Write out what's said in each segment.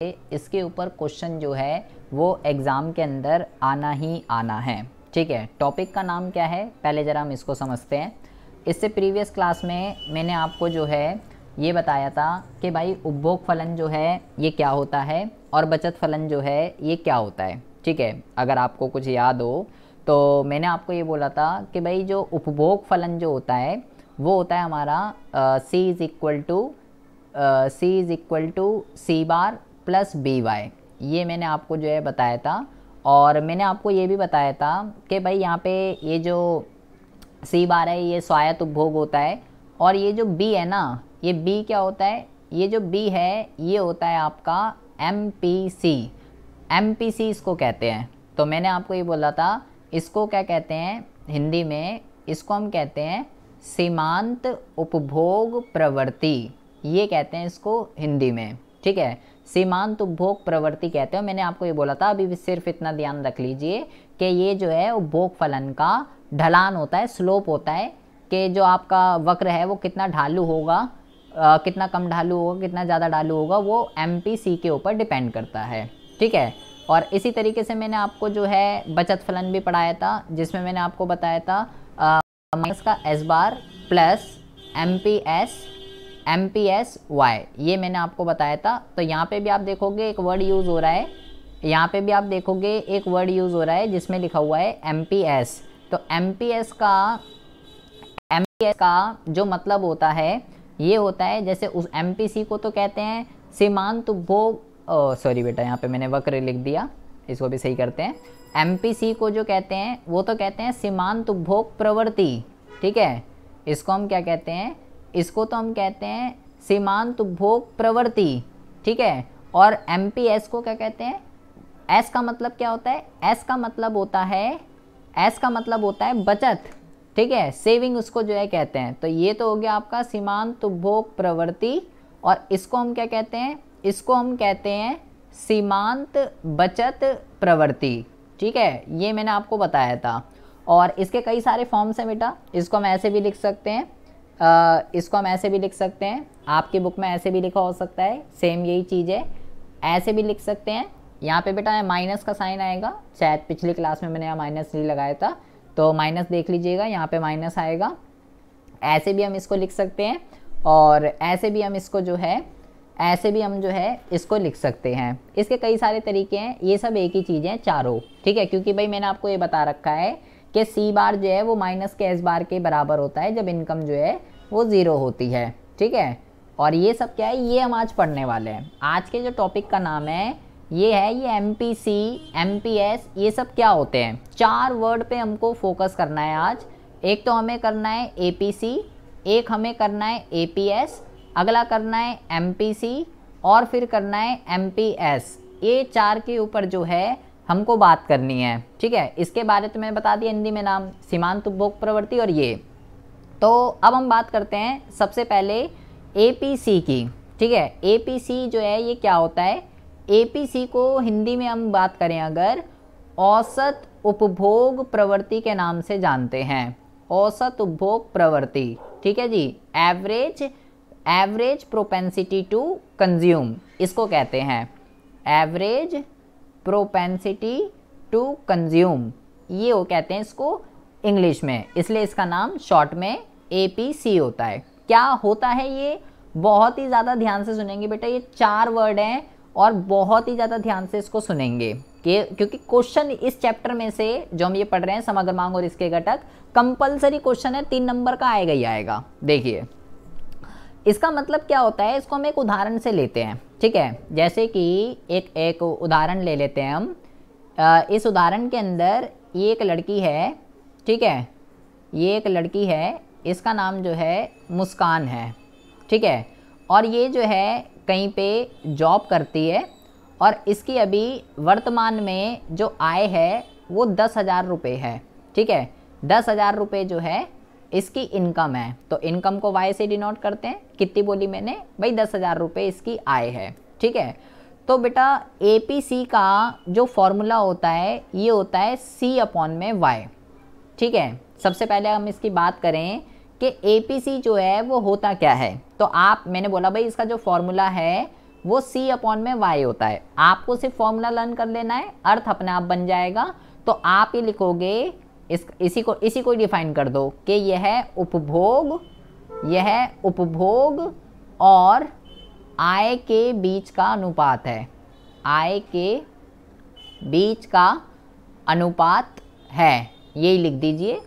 इसके ऊपर क्वेश्चन जो है वो एग्ज़ाम के अंदर आना ही आना है। ठीक है, टॉपिक का नाम क्या है पहले ज़रा हम इसको समझते हैं। इससे प्रीवियस क्लास में मैंने आपको जो है ये बताया था कि भाई उपभोग फलन जो है ये क्या होता है और बचत फलन जो है ये क्या होता है। ठीक है, अगर आपको कुछ याद हो तो मैंने आपको ये बोला था कि भाई जो उपभोग फलन जो होता है वो होता है हमारा C is equal to C bar plus B Y. ये मैंने आपको जो है बताया था। और मैंने आपको ये भी बताया था कि भाई यहाँ पे ये जो C बार है ये स्वायत्त उपभोग होता है और ये जो B है ना, ये B क्या होता है, ये जो B है ये होता है आपका MPC इसको कहते हैं। तो मैंने आपको ये बोला था इसको क्या कहते हैं हिंदी में, इसको हम कहते हैं सीमांत उपभोग प्रवृत्ति, ये कहते हैं इसको हिंदी में। ठीक है, सीमांत उपभोग प्रवृत्ति कहते हैं। मैंने आपको ये बोला था, अभी सिर्फ इतना ध्यान रख लीजिए कि ये जो है उपभोग फलन का ढलान होता है, स्लोप होता है कि जो आपका वक्र है वो कितना ढालू होगा, कितना कम ढालू होगा, कितना ज़्यादा ढालू होगा, वो MPC के ऊपर डिपेंड करता है। ठीक है, और इसी तरीके से मैंने आपको जो है बचत फलन भी पढ़ाया था, जिसमें मैंने आपको बताया था माइनस का S बार प्लस MPS Y, ये मैंने आपको बताया था। तो यहाँ पे भी आप देखोगे एक वर्ड यूज़ हो रहा है, यहाँ पे भी आप देखोगे एक वर्ड यूज़ हो रहा है जिसमें लिखा हुआ है MPS। तो MPS का जो मतलब होता है ये होता है, जैसे उस MPC को तो कहते हैं सीमांत उपभोग, सॉरी बेटा यहाँ पे मैंने वक्र लिख दिया, इसको भी सही करते हैं। MPC को जो कहते हैं वो तो कहते हैं सीमांत उपभोग प्रवृत्ति। ठीक है, इसको हम क्या कहते हैं, इसको तो हम कहते हैं सीमांत उपभोग प्रवृत्ति। ठीक है, और MPS को क्या कहते हैं, S का मतलब क्या होता है, S का मतलब होता है बचत। ठीक है, सेविंग उसको जो है कहते हैं। तो ये तो हो गया आपका सीमांत उपभोग प्रवृत्ति, और इसको हम क्या कहते हैं, इसको हम कहते हैं सीमांत बचत प्रवृत्ति। ठीक है, ये मैंने आपको बताया था। और इसके कई सारे फॉर्म्स हैं बेटा, इसको हम ऐसे भी लिख सकते हैं, इसको हम ऐसे भी लिख सकते हैं, आपकी बुक में ऐसे भी लिखा हो सकता है, सेम यही चीज़ है, ऐसे भी लिख सकते हैं। यहाँ पे बेटा माइनस का साइन आएगा, शायद पिछली क्लास में मैंने यहाँ माइनस नहीं लगाया था, तो माइनस देख लीजिएगा, यहाँ पे माइनस आएगा। ऐसे भी हम इसको लिख सकते हैं और ऐसे भी हम इसको जो है इसको लिख सकते हैं। इसके कई सारे तरीके हैं, ये सब एक ही चीज़ें हैं चारों। ठीक है, क्योंकि भाई मैंने आपको ये बता रखा है कि C बार जो है वो माइनस के S बार के बराबर होता है जब इनकम जो है वो 0 होती है। ठीक है, और ये सब क्या है, ये हम आज पढ़ने वाले हैं। आज के जो टॉपिक का नाम है ये MPC MPS, ये सब क्या होते हैं। 4 वर्ड पे हमको फोकस करना है आज। एक तो हमें करना है APC, एक हमें करना है APS, अगला करना है MPC और फिर करना है MPS। ये 4 के ऊपर जो है हमको बात करनी है। ठीक है, इसके बारे में बता दिया हिंदी में नाम, सीमांत उपभोग प्रवृत्ति। और ये तो अब हम बात करते हैं सबसे पहले APC की। ठीक है, APC जो है ये क्या होता है, APC को हिंदी में हम बात करें अगर, औसत उपभोग प्रवृत्ति के नाम से जानते हैं, औसत उपभोग प्रवृत्ति। ठीक है जी, एवरेज प्रोपेंसिटी टू कंज्यूम इसको कहते हैं, एवरेज प्रोपेंसिटी टू कंज्यूम, ये वो कहते हैं इसको इंग्लिश में, इसलिए इसका नाम शॉर्ट में APC होता है। क्या होता है ये, बहुत ही ज़्यादा ध्यान से सुनेंगे बेटा, ये 4 वर्ड हैं और बहुत ही ज़्यादा ध्यान से इसको सुनेंगे क्योंकि क्वेश्चन इस चैप्टर में से जो हम ये पढ़ रहे हैं समग्र मांग और इसके घटक, कंपलसरी क्वेश्चन है, 3 नंबर का आएगा ही आएगा। देखिए इसका मतलब क्या होता है, इसको हम एक उदाहरण से लेते हैं। ठीक है, जैसे कि एक उदाहरण ले लेते हैं हम। इस उदाहरण के अंदर ये एक लड़की है। ठीक है, ये एक लड़की है, इसका नाम जो है मुस्कान है। ठीक है, और ये जो है कहीं पे जॉब करती है और इसकी अभी वर्तमान में जो आय है वो 10,000 रुपये है। ठीक है, 10,000 रुपये जो है इसकी इनकम है। तो इनकम को Y से डिनोट करते हैं, कितनी बोली मैंने भाई, 10,000 रुपये इसकी आय है। ठीक है, तो बेटा APC का जो फॉर्मूला होता है ये होता है C/Y। ठीक है, सबसे पहले हम इसकी बात करें कि APC जो है वो होता क्या है, तो मैंने बोला भाई इसका जो फॉर्मूला है वो c अपॉन में y होता है। आपको सिर्फ फॉर्मूला लर्न कर लेना है, अर्थ अपने आप बन जाएगा। तो आप ये लिखोगे, इसी को डिफाइन कर दो कि यह उपभोग और आय के बीच का अनुपात है, आय के बीच का अनुपात है, यही लिख दीजिए।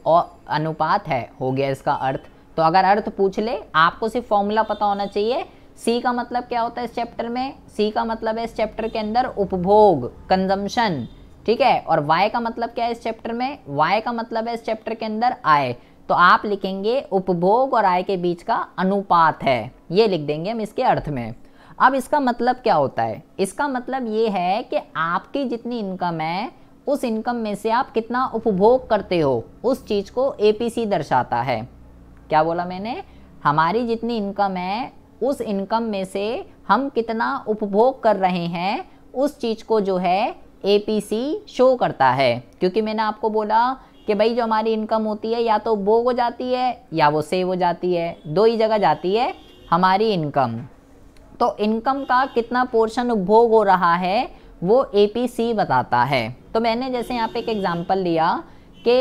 और अनुपात है, हो गया इसका अर्थ। तो अगर अर्थ पूछ ले, आपको सिर्फ फॉर्मूला पता होना चाहिए। सी का मतलब क्या होता है इस चैप्टर में? सी का मतलब है इस चैप्टर के अंदर उपभोग, कंजम्पशन, ठीक है। और वाई का मतलब क्या है इस चैप्टर में? वाई का मतलब है इस चैप्टर के अंदर आय। तो आप लिखेंगे उपभोग और आय के बीच का अनुपात है, ये लिख देंगे हम इसके अर्थ में। अब इसका मतलब क्या होता है? इसका मतलब ये है कि आपकी जितनी इनकम है, उस इनकम में से आप कितना उपभोग करते हो, उस चीज़ को एपीसी दर्शाता है। क्या बोला मैंने? हमारी जितनी इनकम है, उस इनकम में से हम कितना उपभोग कर रहे हैं, उस चीज़ को जो है एपीसी शो करता है। क्योंकि मैंने आपको बोला कि भाई जो हमारी इनकम होती है, या तो उपभोग हो जाती है या वो सेव हो जाती है, दो ही जगह जाती है हमारी इनकम। तो इनकम का कितना पोर्शन उपभोग हो रहा है वो एपीसी बताता है। तो मैंने जैसे यहाँ पे एक एग्जांपल लिया कि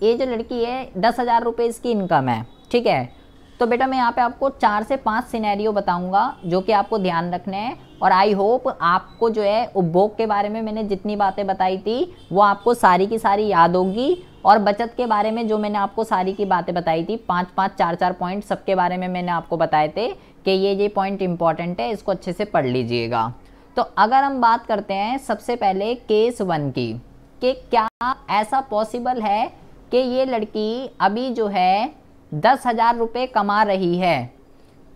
ये जो लड़की है 10,000 रुपये इसकी इनकम है, ठीक है। तो बेटा मैं यहाँ पे आपको 4 से 5 सिनेरियो बताऊंगा जो कि आपको ध्यान रखने हैं। और आई होप आपको जो है उपभोग के बारे में मैंने जितनी बातें बताई थी वो आपको सारी की सारी याद होगी। और बचत के बारे में जो मैंने आपको सारी की बातें बताई थी, 5-5, 4-4 पॉइंट सबके बारे में मैंने आपको बताए थे कि ये पॉइंट इंपॉर्टेंट है, इसको अच्छे से पढ़ लीजिएगा। तो अगर हम बात करते हैं सबसे पहले केस 1 की, कि क्या ऐसा पॉसिबल है कि ये लड़की अभी जो है 10,000 रुपये कमा रही है,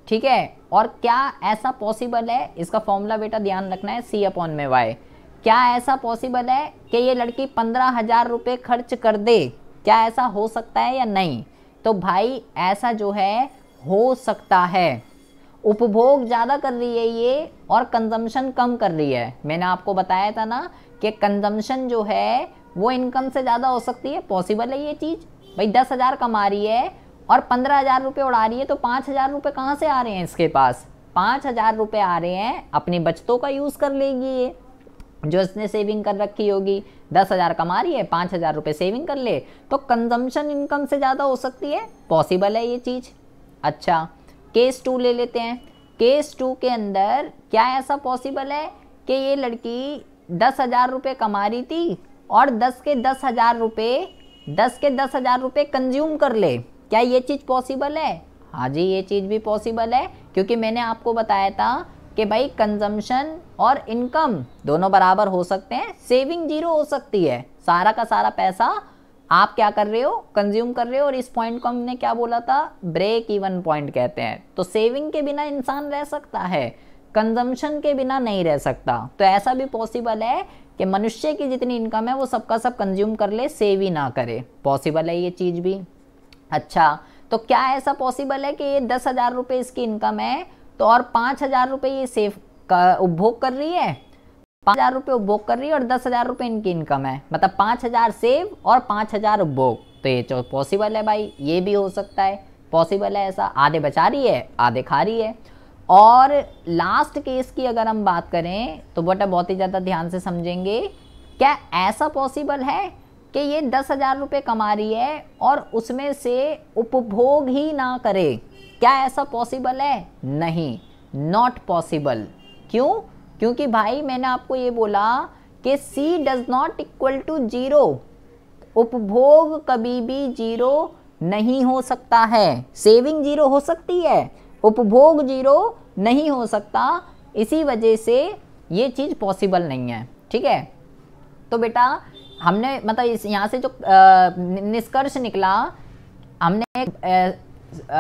ठीक है। और क्या ऐसा पॉसिबल है? इसका फॉर्मूला बेटा ध्यान रखना है, C अपॉन में Y। क्या ऐसा पॉसिबल है कि ये लड़की 15,000 रुपये खर्च कर दे? क्या ऐसा हो सकता है या नहीं? तो भाई ऐसा जो है हो सकता है। उपभोग ज़्यादा कर रही है ये और कंजम्पशन कम कर रही है। मैंने आपको बताया था ना कि कंजम्पशन जो है वो इनकम से ज़्यादा हो सकती है। पॉसिबल है ये चीज़। भाई 10,000 कमा रही है और 15,000 रुपये उड़ा रही है, तो 5,000 रुपये कहाँ से आ रहे हैं इसके पास? 5,000 रुपये आ रहे हैं, अपनी बचतों का यूज़ कर लेगी ये, जो इसने सेविंग कर रखी होगी। 10,000 कमा रही है, 5,000 रुपये सेविंग कर ले, तो कंजम्पशन इनकम से ज़्यादा हो सकती है। पॉसिबल है ये चीज़। अच्छा, केस 2 ले लेते हैं। केस 2 के अंदर क्या ऐसा पॉसिबल है कि ये लड़की 10,000 रुपये कमा रही थी और 10 के 10,000 रुपये कंज्यूम कर ले? क्या ये चीज़ पॉसिबल है? हाँ जी, ये चीज़ भी पॉसिबल है, क्योंकि मैंने आपको बताया था कि भाई कंजम्पशन और इनकम दोनों बराबर हो सकते हैं। सेविंग 0 हो सकती है, सारा का सारा पैसा आप क्या कर रहे हो? कंज्यूम कर रहे हो। और इस पॉइंट को हमने क्या बोला था? ब्रेक इवन पॉइंट कहते हैं। तो सेविंग के बिना इंसान रह सकता है, कंजम्पशन के बिना नहीं रह सकता। तो ऐसा भी पॉसिबल है कि मनुष्य की जितनी इनकम है वो सबका सब कंज्यूम कर ले, सेव ही ना करे। पॉसिबल है ये चीज़ भी। अच्छा, तो क्या ऐसा पॉसिबल है कि ये 10,000 रुपये इसकी इनकम है, तो और 5,000 रुपये ये सेव का उपभोग कर रही है? 5,000 रुपये उपभोग कर रही है और 10,000 रुपये इनकी इनकम है, मतलब 5,000 सेव और 5,000 उपभोग। तो ये तो पॉसिबल है भाई, ये भी हो सकता है। पॉसिबल है ऐसा, आधे बचा रही है, आधे खा रही है। और लास्ट केस की अगर हम बात करें तो बेटा बहुत ही ज़्यादा ध्यान से समझेंगे। क्या ऐसा पॉसिबल है कि ये 10,000 रुपये कमा रही है और उसमें से उपभोग ही ना करे? क्या ऐसा पॉसिबल है? नहीं, नॉट पॉसिबल। क्यों? क्योंकि भाई मैंने आपको ये बोला कि C does not equal to 0। उपभोग कभी भी 0 नहीं हो सकता है। सेविंग 0 हो सकती है, उपभोग 0 नहीं हो सकता। इसी वजह से ये चीज़ पॉसिबल नहीं है, ठीक है। तो बेटा हमने मतलब इस यहाँ से जो निष्कर्ष निकला, हमने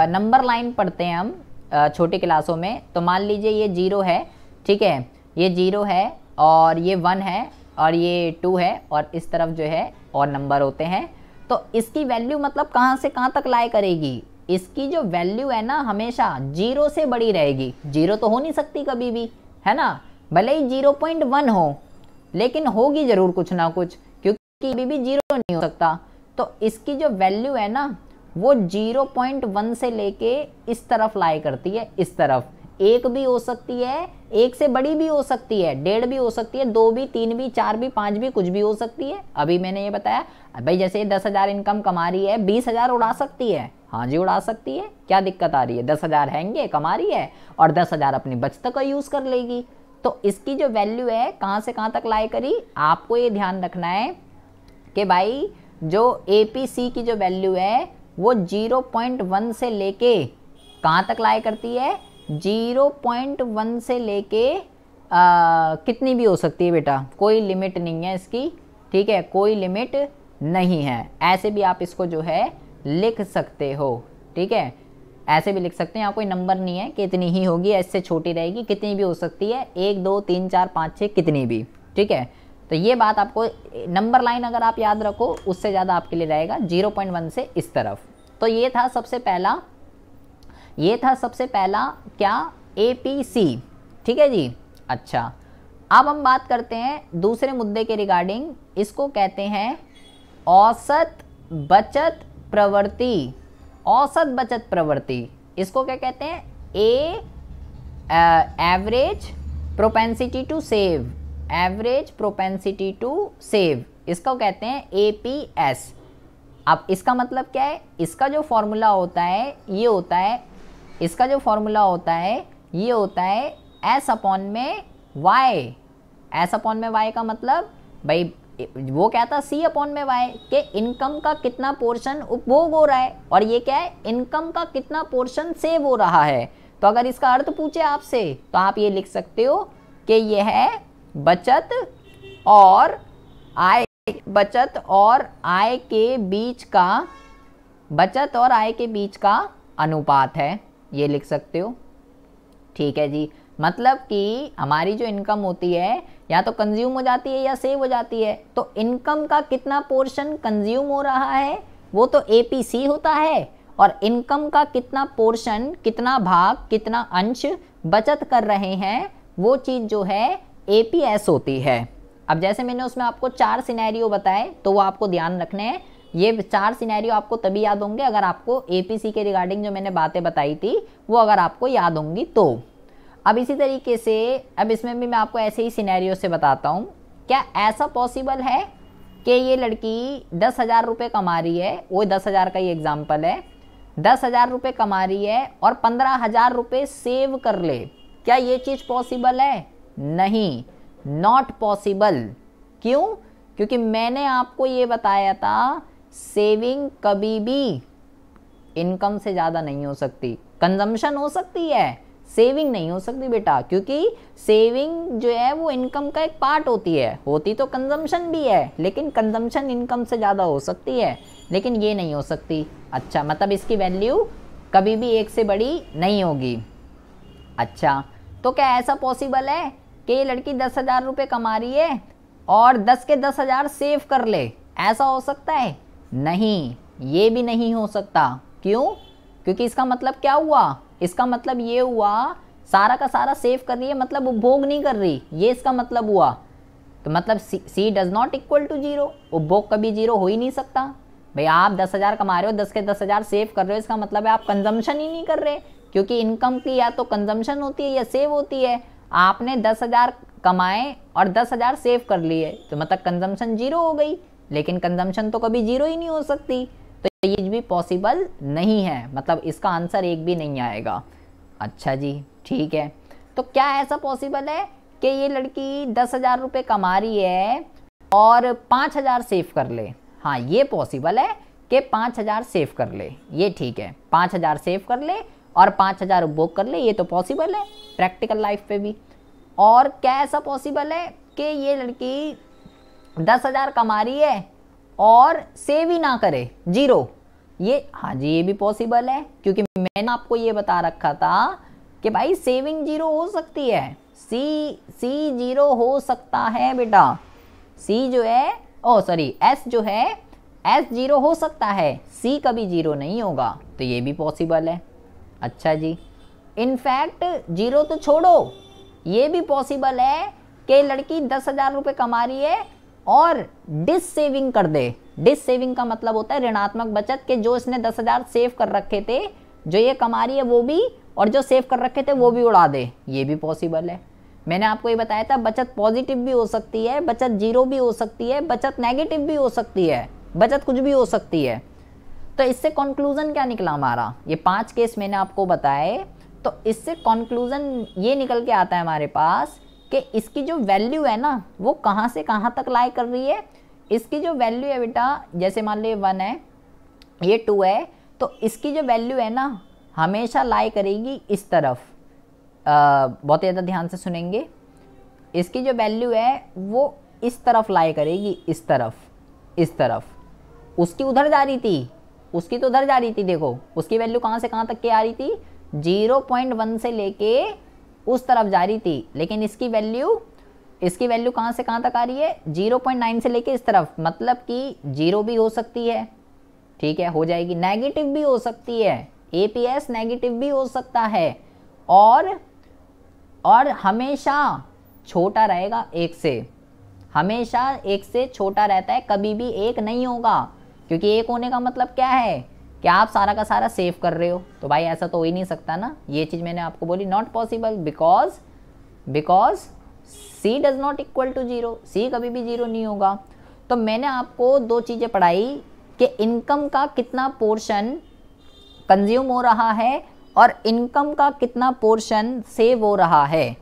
नंबर लाइन पढ़ते हैं हम छोटी क्लासों में। तो मान लीजिए ये 0 है, ठीक है, ये 0 है और ये 1 है और ये 2 है और इस तरफ जो है और नंबर होते हैं। तो इसकी वैल्यू मतलब कहाँ से कहाँ तक लाई करेगी? इसकी जो वैल्यू है ना हमेशा 0 से बड़ी रहेगी। 0 तो हो नहीं सकती कभी भी, है ना। भले ही 0.1 हो, लेकिन होगी ज़रूर कुछ ना कुछ, क्योंकि कभी भी 0 नहीं हो सकता। तो इसकी जो वैल्यू है ना वो 0.1 से लेके इस तरफ लाई करती है, इस तरफ। एक भी हो सकती है, एक से बड़ी भी हो सकती है, 1.5 भी हो सकती है, 2 भी, 3 भी, 4 भी, 5 भी, कुछ भी हो सकती है। अभी मैंने ये बताया भाई, जैसे 10,000 इनकम कमा रही है, 20,000 उड़ा सकती है। हाँ जी उड़ा सकती है, क्या दिक्कत आ रही है? 10,000 हैंगे कमा रही है और 10,000 अपनी बचत का यूज कर लेगी। तो इसकी जो वैल्यू है कहाँ से कहाँ तक लाई करी, आपको ये ध्यान रखना है कि भाई जो APC की जो वैल्यू है वो 0.1 से लेके कहाँ तक लाई करती है, 0.1 से लेके कितनी भी हो सकती है बेटा, कोई लिमिट नहीं है इसकी, ठीक है, कोई लिमिट नहीं है। ऐसे भी आप इसको जो है लिख सकते हो, ठीक है, ऐसे भी लिख सकते हैं। यहाँ कोई नंबर नहीं है कि इतनी ही होगी, इससे छोटी रहेगी, कितनी भी हो सकती है, 1 2 3 4 5 6 कितनी भी, ठीक है। तो ये बात आपको, नंबर लाइन अगर आप याद रखो उससे ज़्यादा आपके लिए रहेगा 0.1 से इस तरफ। तो ये था सबसे पहला क्या, APC, ठीक है जी। अच्छा, अब हम बात करते हैं दूसरे मुद्दे के रिगार्डिंग, इसको कहते हैं औसत बचत प्रवृत्ति। औसत बचत प्रवृत्ति, इसको क्या कहते हैं, average propensity to save, average propensity to save, इसको कहते हैं APS। अब इसका मतलब क्या है, इसका जो फॉर्मूला होता है ये होता है, इसका जो फॉर्मूला होता है ये होता है S अपॉन में Y। S अपॉन में Y का मतलब भाई वो क्या था, C अपॉन में Y के इनकम का कितना पोर्शन उपभोग हो रहा है, और ये क्या है, इनकम का कितना पोर्शन सेव हो रहा है। तो अगर इसका अर्थ पूछे आपसे तो आप ये लिख सकते हो कि यह है बचत और आय, बचत और आय के बीच का, बचत और आय के बीच का अनुपात है, ये लिख सकते हो, ठीक है जी। मतलब कि हमारी जो इनकम होती है या तो कंज्यूम हो जाती है या सेव हो जाती है, तो इनकम का कितना पोर्शन कंज्यूम हो रहा है वो तो APC होता है, और इनकम का कितना पोर्शन, कितना भाग, कितना अंश बचत कर रहे हैं वो चीज़ जो है APS होती है। अब जैसे मैंने उसमें आपको 4 सिनेरियो बताए तो वो आपको ध्यान रखने हैं। ये 4 सिनेरियो आपको तभी याद होंगे अगर आपको APC के रिगार्डिंग जो मैंने बातें बताई थी वो अगर आपको याद होंगी तो। अब इसी तरीके से अब इसमें भी मैं आपको ऐसे ही सिनेरियो से बताता हूँ। क्या ऐसा पॉसिबल है कि ये लड़की 10,000 रुपये कमा रही है, वो 10,000 का ही एग्जाम्पल है, 10,000 रुपये कमा रही है और 15,000 रुपये सेव कर ले, क्या ये चीज़ पॉसिबल है? नहीं, नॉट पॉसिबल। क्यों? क्योंकि मैंने आपको ये बताया था सेविंग कभी भी इनकम से ज़्यादा नहीं हो सकती। कंजम्पशन हो सकती है, सेविंग नहीं हो सकती बेटा, क्योंकि सेविंग जो है वो इनकम का एक पार्ट होती है, होती तो कंजम्पशन भी है, लेकिन कंजम्पशन इनकम से ज़्यादा हो सकती है, लेकिन ये नहीं हो सकती। अच्छा, मतलब इसकी वैल्यू कभी भी 1 से बड़ी नहीं होगी। अच्छा, तो क्या ऐसा पॉसिबल है कि ये लड़की 10,000 रुपये कमा रही है और 10 के 10,000 सेव कर ले, ऐसा हो सकता है? नहीं, ये भी नहीं हो सकता। क्यों? क्योंकि इसका मतलब क्या हुआ, इसका मतलब ये हुआ सारा का सारा सेव कर रही है, मतलब उपभोग नहीं कर रही, ये इसका मतलब हुआ। तो मतलब C does not equal to 0, उपभोग कभी 0 हो ही नहीं सकता। भाई आप 10,000 कमा रहे हो, 10 के 10,000 सेव कर रहे हो, इसका मतलब है आप कंजम्पशन ही नहीं कर रहे, क्योंकि इनकम की या तो कंजम्पशन होती है या सेव होती है। आपने 10,000 कमाए और 10,000 सेव कर लिए तो मतलब कंजम्पशन 0 हो गई, लेकिन कंजम्पशन तो कभी 0 ही नहीं हो सकती, तो ये भी पॉसिबल नहीं है, मतलब इसका आंसर 1 भी नहीं आएगा। अच्छा जी, ठीक है। तो क्या ऐसा पॉसिबल है कि ये लड़की 10,000 रुपये कमा रही है और 5,000 सेव कर ले? हाँ, ये पॉसिबल है कि 5,000 सेव कर ले, ये ठीक है, 5,000 सेव कर ले और 5,000 उपभोग कर ले, ये तो पॉसिबल है प्रैक्टिकल लाइफ पे भी। और क्या ऐसा पॉसिबल है कि ये लड़की 10,000 कमा रही है और सेव ही ना करे, 0? ये हाँ जी, ये भी पॉसिबल है, क्योंकि मैंने आपको ये बता रखा था कि भाई सेविंग 0 हो सकती है, सी 0 हो सकता है बेटा, सी जो है एस जो है एस 0 हो सकता है, सी कभी 0 नहीं होगा, तो ये भी पॉसिबल है। अच्छा जी, इनफैक्ट 0 तो छोड़ो, ये भी पॉसिबल है कि लड़की 10,000 रुपये कमा रही है और डिस सेविंग कर दे। डिस सेविंग का मतलब होता है ऋणात्मक बचत, के जो इसने 10,000 सेव कर रखे थे, जो ये कमा रही है वो भी और जो सेव कर रखे थे वो भी उड़ा दे, ये भी पॉसिबल है। मैंने आपको ये बताया था बचत पॉजिटिव भी हो सकती है, बचत जीरो भी हो सकती है, बचत नेगेटिव भी हो सकती है, बचत कुछ भी हो सकती है। तो इससे कंक्लूजन क्या निकला हमारा, ये 5 केस मैंने आपको बताए, तो इससे कंक्लूजन ये निकल के आता है हमारे पास कि इसकी जो वैल्यू है ना वो कहाँ से कहाँ तक लाई कर रही है। इसकी जो वैल्यू है बेटा, जैसे मान लो ये 1 है, ये 2 है, तो इसकी जो वैल्यू है ना हमेशा लाई करेगी इस तरफ। बहुत ज़्यादा ध्यान से सुनेंगे, इसकी जो वैल्यू है वो इस तरफ लाई करेगी, इस तरफ, इस तरफ। उसकी उधर जा रही थी, उसकी तो उधर जा रही थी, देखो उसकी वैल्यू कहाँ से कहाँ तक की आ रही थी, 0.1 से लेके उस तरफ जा रही थी, लेकिन इसकी वैल्यू कहाँ से कहाँ तक आ रही है, 0.9 से लेके इस तरफ, मतलब कि जीरो भी हो सकती है, ठीक है, हो जाएगी, नेगेटिव भी हो सकती है, एपीएस नेगेटिव भी हो सकता है, और हमेशा छोटा रहेगा 1 से, हमेशा 1 से छोटा रहता है, कभी भी 1 नहीं होगा, क्योंकि 1 होने का मतलब क्या है कि आप सारा का सारा सेव कर रहे हो, तो भाई ऐसा तो हो ही नहीं सकता ना। ये चीज़ मैंने आपको बोली not possible, because C does not equal to 0, C कभी भी 0 नहीं होगा। तो मैंने आपको 2 चीज़ें पढ़ाई कि इनकम का कितना पोर्शन कंज्यूम हो रहा है और इनकम का कितना पोर्शन सेव हो रहा है।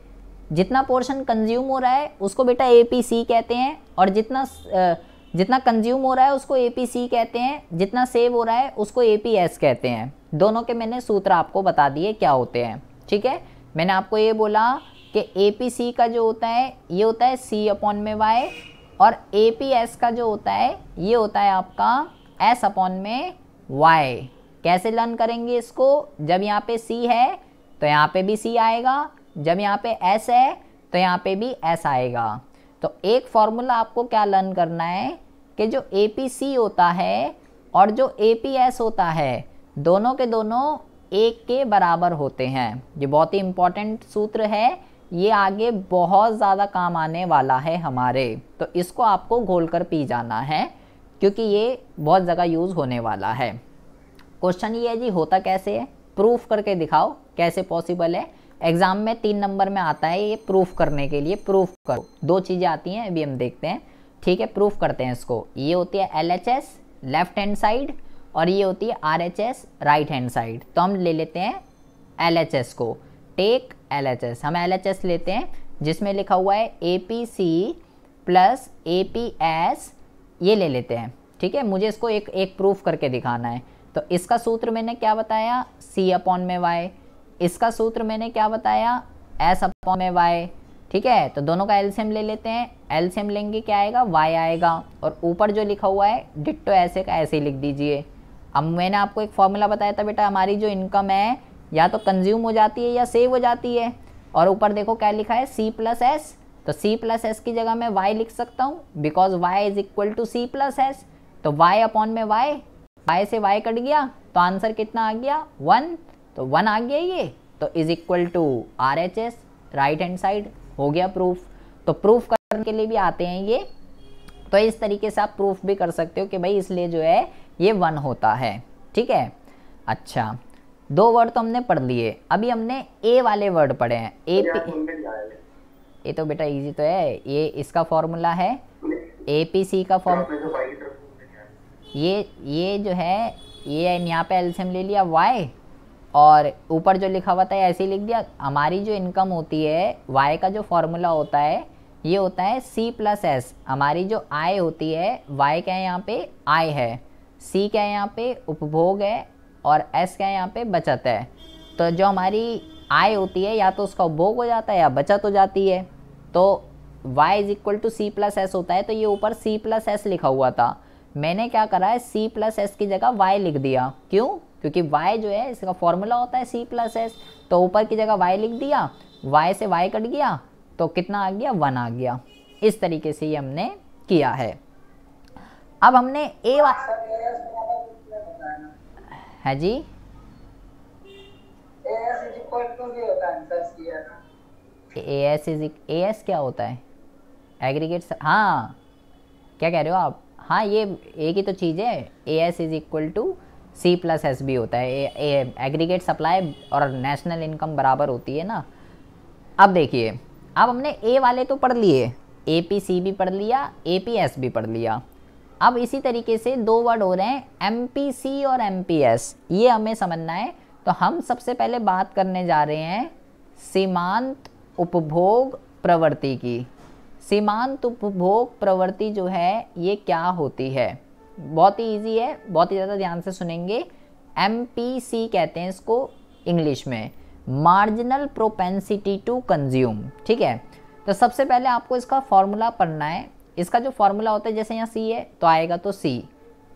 जितना पोर्शन कंज्यूम हो रहा है उसको बेटा एपीसी कहते हैं, और जितना कंज्यूम हो रहा है उसको एपीसी कहते हैं, जितना सेव हो रहा है उसको एपीएस कहते हैं। दोनों के मैंने सूत्र आपको बता दिए क्या होते हैं, ठीक है। मैंने आपको ये बोला कि एपीसी का जो होता है ये होता है C/Y, और एपीएस का जो होता है ये होता है आपका S/Y। कैसे लर्न करेंगे इसको, जब यहाँ पे C है तो यहाँ पे भी C आएगा, जब यहाँ पे S है तो यहाँ पे भी S आएगा। तो एक फॉर्मूला आपको क्या लर्न करना है कि जो APC होता है और जो APS होता है दोनों के दोनों 1 के बराबर होते हैं। ये बहुत ही इम्पॉर्टेंट सूत्र है, ये आगे बहुत ज़्यादा काम आने वाला है हमारे, तो इसको आपको घोल कर पी जाना है क्योंकि ये बहुत जगह यूज़ होने वाला है। क्वेश्चन ये है जी, होता कैसे है, प्रूफ करके दिखाओ कैसे पॉसिबल है। एग्जाम में 3 नंबर में आता है ये प्रूफ करने के लिए, प्रूफ करो। 2 चीज़ें आती हैं, अभी हम देखते हैं, ठीक है। प्रूफ करते हैं इसको। ये होती है LHS लेफ्ट हैंड साइड और ये होती है RHS राइट हैंड साइड। तो हम ले लेते हैं LHS को, टेक LHS। हम LHS लेते हैं जिसमें लिखा हुआ है APC प्लस APS, ये ले लेते हैं, ठीक है। मुझे इसको एक प्रूफ करके दिखाना है। तो इसका सूत्र मैंने क्या बताया, C/Y। इसका सूत्र मैंने क्या बताया, S/Y, ठीक है। तो दोनों का एलसीएम ले लेते हैं, एलसीएम लेंगे क्या आएगा, Y आएगा, और ऊपर जो लिखा हुआ है डिट्टो ऐसे का ऐसे ही लिख दीजिए। अब मैंने आपको एक फॉर्मूला बताया था बेटा, हमारी जो इनकम है या तो कंज्यूम हो जाती है या सेव हो जाती है, और ऊपर देखो क्या लिखा है C+S, तो C+S की जगह मैं Y लिख सकता हूँ because Y is equal to C+S। तो Y/Y, Y से Y कट गया तो आंसर कितना आ गया, 1, तो 1 आ गया ये, तो is equal to RHS right hand side, हो गया प्रूफ। तो प्रूफ करने के लिए भी आते हैं ये, तो इस तरीके से आप प्रूफ भी कर सकते हो कि भाई इसलिए जो है ये 1 होता है, ठीक है। अच्छा, 2 वर्ड तो हमने पढ़ लिए, अभी हमने ए वाले वर्ड पढ़े हैं। ये तो बेटा इजी तो है, ये इसका फॉर्मूला है APC का फॉर्मूला, ये जो है ये यहाँ पे एलसीएम ले लिया Y, और ऊपर जो लिखा हुआ था ऐसे ही लिख दिया। हमारी जो इनकम होती है Y का जो फॉर्मूला होता है ये होता है C+S। हमारी जो आय होती है, Y क्या है यहाँ पे आय है, C क्या है यहाँ पे उपभोग है, और S क्या है यहाँ पे बचत है। तो जो हमारी आय होती है या तो उसका उपभोग हो जाता है या बचत हो जाती है, तो Y is equal to C+S होता है। तो ये ऊपर C+S लिखा हुआ था, मैंने क्या करा है C+S की जगह Y लिख दिया। क्यों, क्योंकि Y जो है इसका फॉर्मूला होता है C+S, तो ऊपर की जगह Y लिख दिया, Y से Y कट गया तो कितना आ गया, 1 आ गया। इस तरीके से ये हमने किया है। अब हमने है जी AS क्या होता है, एग्रीगेट, हाँ क्या कह रहे हो आप, हाँ ये एक ही तो चीज़ है। AS is equal to C plus S B होता है, एग्रीगेट सप्लाई और नेशनल इनकम बराबर होती है ना। अब देखिए, अब हमने ए वाले तो पढ़ लिए, ए पी सी भी पढ़ लिया, ए पी एस भी पढ़ लिया। अब इसी तरीके से दो वर्ड हो रहे हैं एम पी सी और एम पी एस, ये हमें समझना है। तो हम सबसे पहले बात करने जा रहे हैं सीमांत उपभोग प्रवृत्ति की। सीमांत उपभोग प्रवृत्ति जो है ये क्या होती है, बहुत ही इजी है, बहुत ही ज़्यादा ध्यान से सुनेंगे। MPC कहते हैं इसको इंग्लिश में, मार्जिनल प्रोपेंसिटी टू कंज्यूम। ठीक है, तो सबसे पहले आपको इसका फॉर्मूला पढ़ना है। इसका जो फॉर्मूला होता है, जैसे यहाँ C है तो आएगा तो C,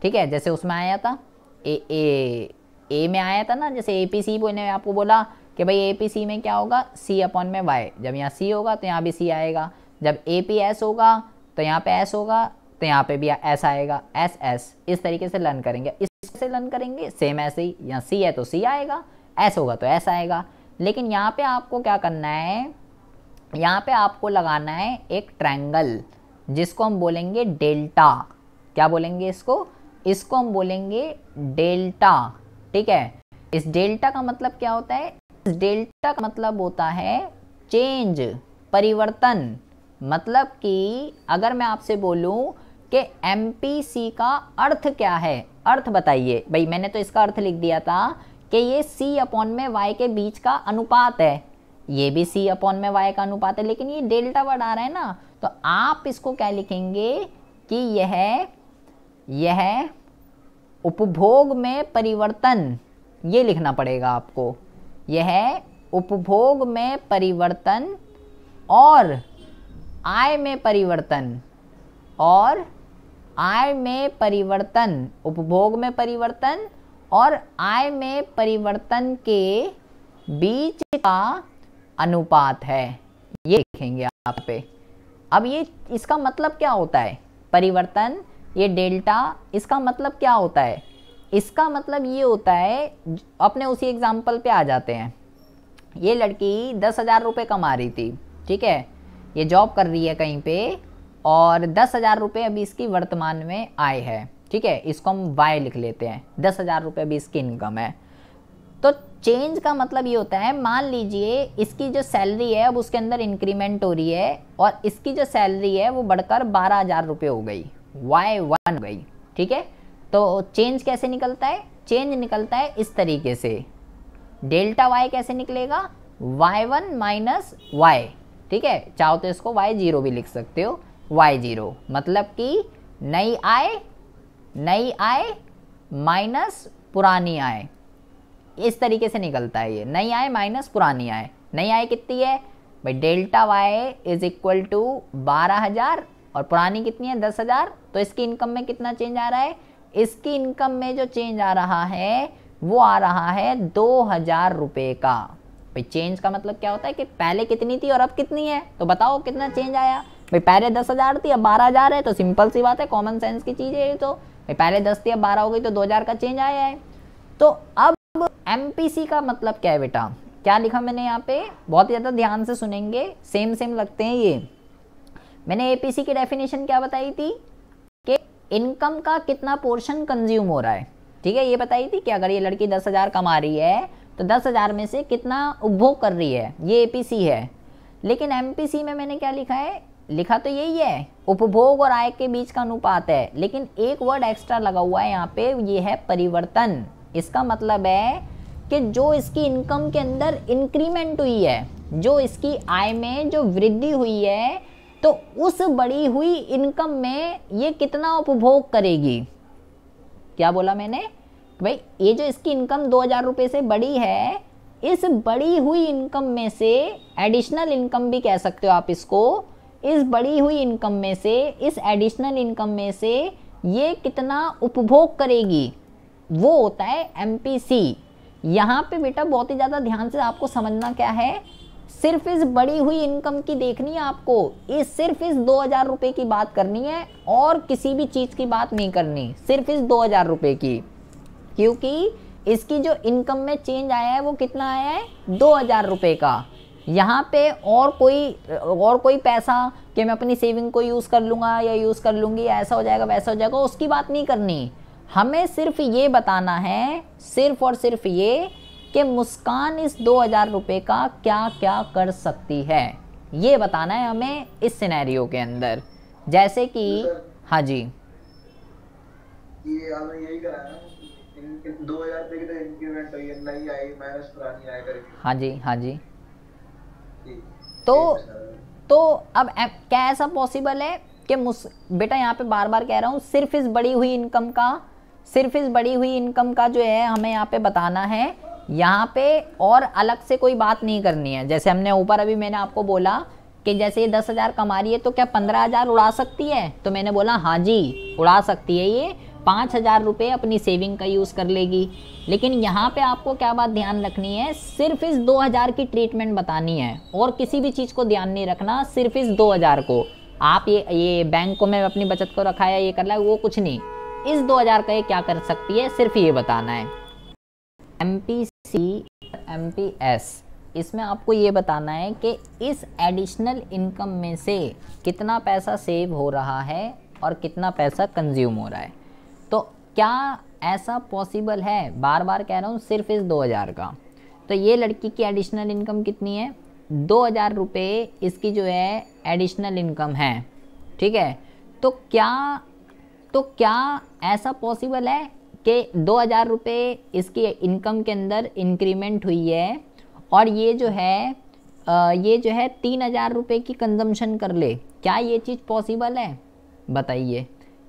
ठीक है, जैसे उसमें आया था ए में आया था ना, जैसे APC मैंने आपको बोला कि भाई APC में क्या होगा, C अपॉन में Y। जब यहाँ C होगा तो यहाँ भी C आएगा, जब APS होगा तो यहाँ पे S होगा, तो यहाँ पे भी S आएगा, SS। इस तरीके से लर्न करेंगे, इससे लर्न करेंगे सेम ऐसे ही, यहाँ C है तो C आएगा, S होगा तो S आएगा। लेकिन यहाँ पे आपको क्या करना है, यहाँ पे आपको लगाना है एक ट्रायंगल जिसको हम बोलेंगे डेल्टा। क्या बोलेंगे इसको, इसको हम बोलेंगे डेल्टा। ठीक है, इस डेल्टा का मतलब क्या होता है, इस डेल्टा का मतलब होता है चेंज, परिवर्तन। मतलब कि अगर मैं आपसे बोलूं कि MPC का अर्थ क्या है, अर्थ बताइए भाई। मैंने तो इसका अर्थ लिख दिया था कि ये C अपॉन में Y के बीच का अनुपात है, ये भी C अपॉन में Y का अनुपात है, लेकिन ये डेल्टा वर्ड आ रहा है ना, तो आप इसको क्या लिखेंगे कि यह उपभोग में परिवर्तन, ये लिखना पड़ेगा आपको। यह उपभोग में परिवर्तन और आय में परिवर्तन, और आय में परिवर्तन, उपभोग में परिवर्तन और आय में परिवर्तन के बीच का अनुपात है, ये लिखेंगे आप पे। अब ये इसका मतलब क्या होता है, परिवर्तन, ये डेल्टा, इसका मतलब क्या होता है, इसका मतलब ये होता है, अपने उसी एग्जाम्पल पे आ जाते हैं। ये लड़की 10,000 रुपये कमा रही थी, ठीक है, ये जॉब कर रही है कहीं पे, और 10,000 रुपये अभी इसकी वर्तमान में आय है। ठीक है, इसको हम Y लिख लेते हैं, 10,000 रुपये अभी इसकी इनकम है। तो चेंज का मतलब ये होता है, मान लीजिए इसकी जो सैलरी है अब उसके अंदर इंक्रीमेंट हो रही है, और इसकी जो सैलरी है वो बढ़कर 12,000 रुपये हो गई, Y1 हो गई। ठीक है, तो चेंज कैसे निकलता है, चेंज निकलता है इस तरीके से, डेल्टा Y कैसे निकलेगा, Y1 माइनस Y। ठीक है, चाहो तो इसको Y0 भी लिख सकते हो, Y0 मतलब कि नई आय माइनस पुरानी आय, इस तरीके से निकलता है ये, नई आय माइनस पुरानी आय। नई आय कितनी है भाई, delta Y is equal to 12,000 और पुरानी कितनी है 10,000। तो इसकी इनकम में कितना चेंज आ रहा है, इसकी इनकम में जो चेंज आ रहा है वो आ रहा है 2,000 रुपये का। भाई चेंज का मतलब क्या होता है कि पहले कितनी थी और अब कितनी है, तो बताओ कितना चेंज आया। भाई पहले 10,000 थी अब 12,000 है, तो सिंपल सी बात है, कॉमन सेंस की चीज़ है ये। तो भाई पहले 10 थी अब 12 हो गई, तो 2,000 का चेंज आया है। तो अब MPC का मतलब क्या है बेटा, क्या लिखा मैंने यहाँ पे, बहुत ही ज़्यादा ध्यान से सुनेंगे, सेम लगते हैं ये। मैंने APC की डेफिनेशन क्या बताई थी कि इनकम का कितना पोर्शन कंज्यूम हो रहा है। ठीक है, ये बताई थी कि अगर ये लड़की 10,000 कमा रही है तो 10,000 में से कितना उपभोग कर रही है, ये APC है। लेकिन MPC में मैंने क्या लिखा है, लिखा तो यही है, उपभोग और आय के बीच का अनुपात है, लेकिन एक वर्ड एक्स्ट्रा लगा हुआ है यहाँ पे, ये है परिवर्तन। इसका मतलब है कि जो इसकी इनकम के अंदर इंक्रीमेंट हुई है, जो इसकी आय में जो वृद्धि हुई है, तो उस बढ़ी हुई इनकम में ये कितना उपभोग करेगी। क्या बोला मैंने भाई, ये जो इसकी इनकम 2,000 रुपये से बढ़ी है, इस बढ़ी हुई इनकम में से, एडिशनल इनकम भी कह सकते हो आप इसको, इस बढ़ी हुई इनकम में से, इस एडिशनल इनकम में से ये कितना उपभोग करेगी, वो होता है MPC। यहाँ पे बेटा बहुत ही ज़्यादा ध्यान से आपको समझना क्या है, सिर्फ इस बढ़ी हुई इनकम की देखनी है आपको, सिर्फ इस 2,000 रुपये की बात करनी है और किसी भी चीज़ की बात नहीं करनी, सिर्फ इस 2,000 रुपये की। क्योंकि इसकी जो इनकम में चेंज आया है वो कितना आया है, 2,000 रुपये का। यहाँ पे और कोई पैसा कि मैं अपनी सेविंग को यूज़ कर लूँगा या यूज़ कर लूँगी, ऐसा हो जाएगा वैसा हो जाएगा, उसकी बात नहीं करनी। हमें सिर्फ ये बताना है, सिर्फ और सिर्फ ये, कि मुस्कान इस 2000 रुपये का क्या क्या कर सकती है, ये बताना है हमें इस सिनेरियो के अंदर। जैसे कि हाँ जी, ये आपने यही करा है ना, 2000 रुपये की तो इंक्रीमेंट हुई है, नई आई माइनस पुरानी आया करके। हाँ जी, हाँ जी। ठीक, तो ठीक है सर। तो अब क्या ऐसा पॉसिबल है कि बेटा यहाँ पे बार बार कह रहा हूँ, सिर्फ इस बढ़ी हुई इनकम का, सिर्फ इस बढ़ी हुई इनकम का जो है हमें यहाँ पे बताना है, यहाँ पे और अलग से कोई बात नहीं करनी है। जैसे हमने ऊपर अभी मैंने आपको बोला कि जैसे ये 10,000 कमा रही है तो क्या 15,000 उड़ा सकती है, तो मैंने बोला हाँ जी उड़ा सकती है, ये 5,000 रुपये अपनी सेविंग का यूज़ कर लेगी। लेकिन यहाँ पे आपको क्या बात ध्यान रखनी है, सिर्फ इस 2000 की ट्रीटमेंट बतानी है और किसी भी चीज़ को ध्यान नहीं रखना, सिर्फ इस 2000 को। आप ये बैंक को मैं अपनी बचत को रखा है, ये कर रहा है, वो कुछ नहीं, इस 2000 का ये क्या कर सकती है, सिर्फ ये बताना है। MPC MPS, इसमें आपको ये बताना है कि इस एडिशनल इनकम में से कितना पैसा सेव हो रहा है और कितना पैसा कंज्यूम हो रहा है। तो क्या ऐसा पॉसिबल है, बार बार कह रहा हूँ, सिर्फ इस 2000 का। तो ये लड़की की एडिशनल इनकम कितनी है, 2000 रुपये इसकी जो है एडिशनल इनकम है, ठीक है। तो क्या ऐसा पॉसिबल है कि 2000 रुपये इसकी इनकम के अंदर इंक्रीमेंट हुई है और ये जो है 3000 रुपये की कंजम्पशन कर ले, क्या ये चीज़ पॉसिबल है, बताइए।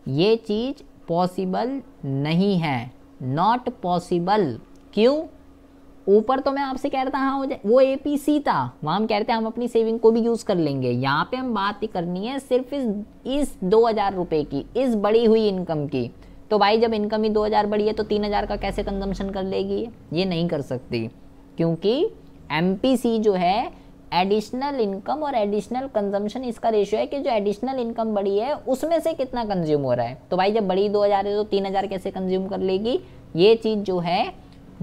ये चीज़ पॉसिबल नहीं है, नॉट पॉसिबल। क्यों? ऊपर तो मैं आपसे कह रहा था हाँ वो APC था, वहाँ हम कह रहे थे हम अपनी सेविंग को भी यूज़ कर लेंगे। यहाँ पे हम बात ही करनी है सिर्फ इस 2000 रुपये की, इस बढ़ी हुई इनकम की। तो भाई जब इनकम ही 2000 बढ़ी है तो 3000 का कैसे कंजम्पशन कर लेगी, ये नहीं कर सकती, क्योंकि MPC जो है एडिशनल इनकम और एडिशनल कंजम्पशन, इसका रेशियो है कि जो एडिशनल इनकम बढ़ी है उसमें से कितना कंज्यूम हो रहा है। तो भाई जब बढ़ी 2000 है तो 3000 कैसे कंज्यूम कर लेगी, ये चीज़ जो है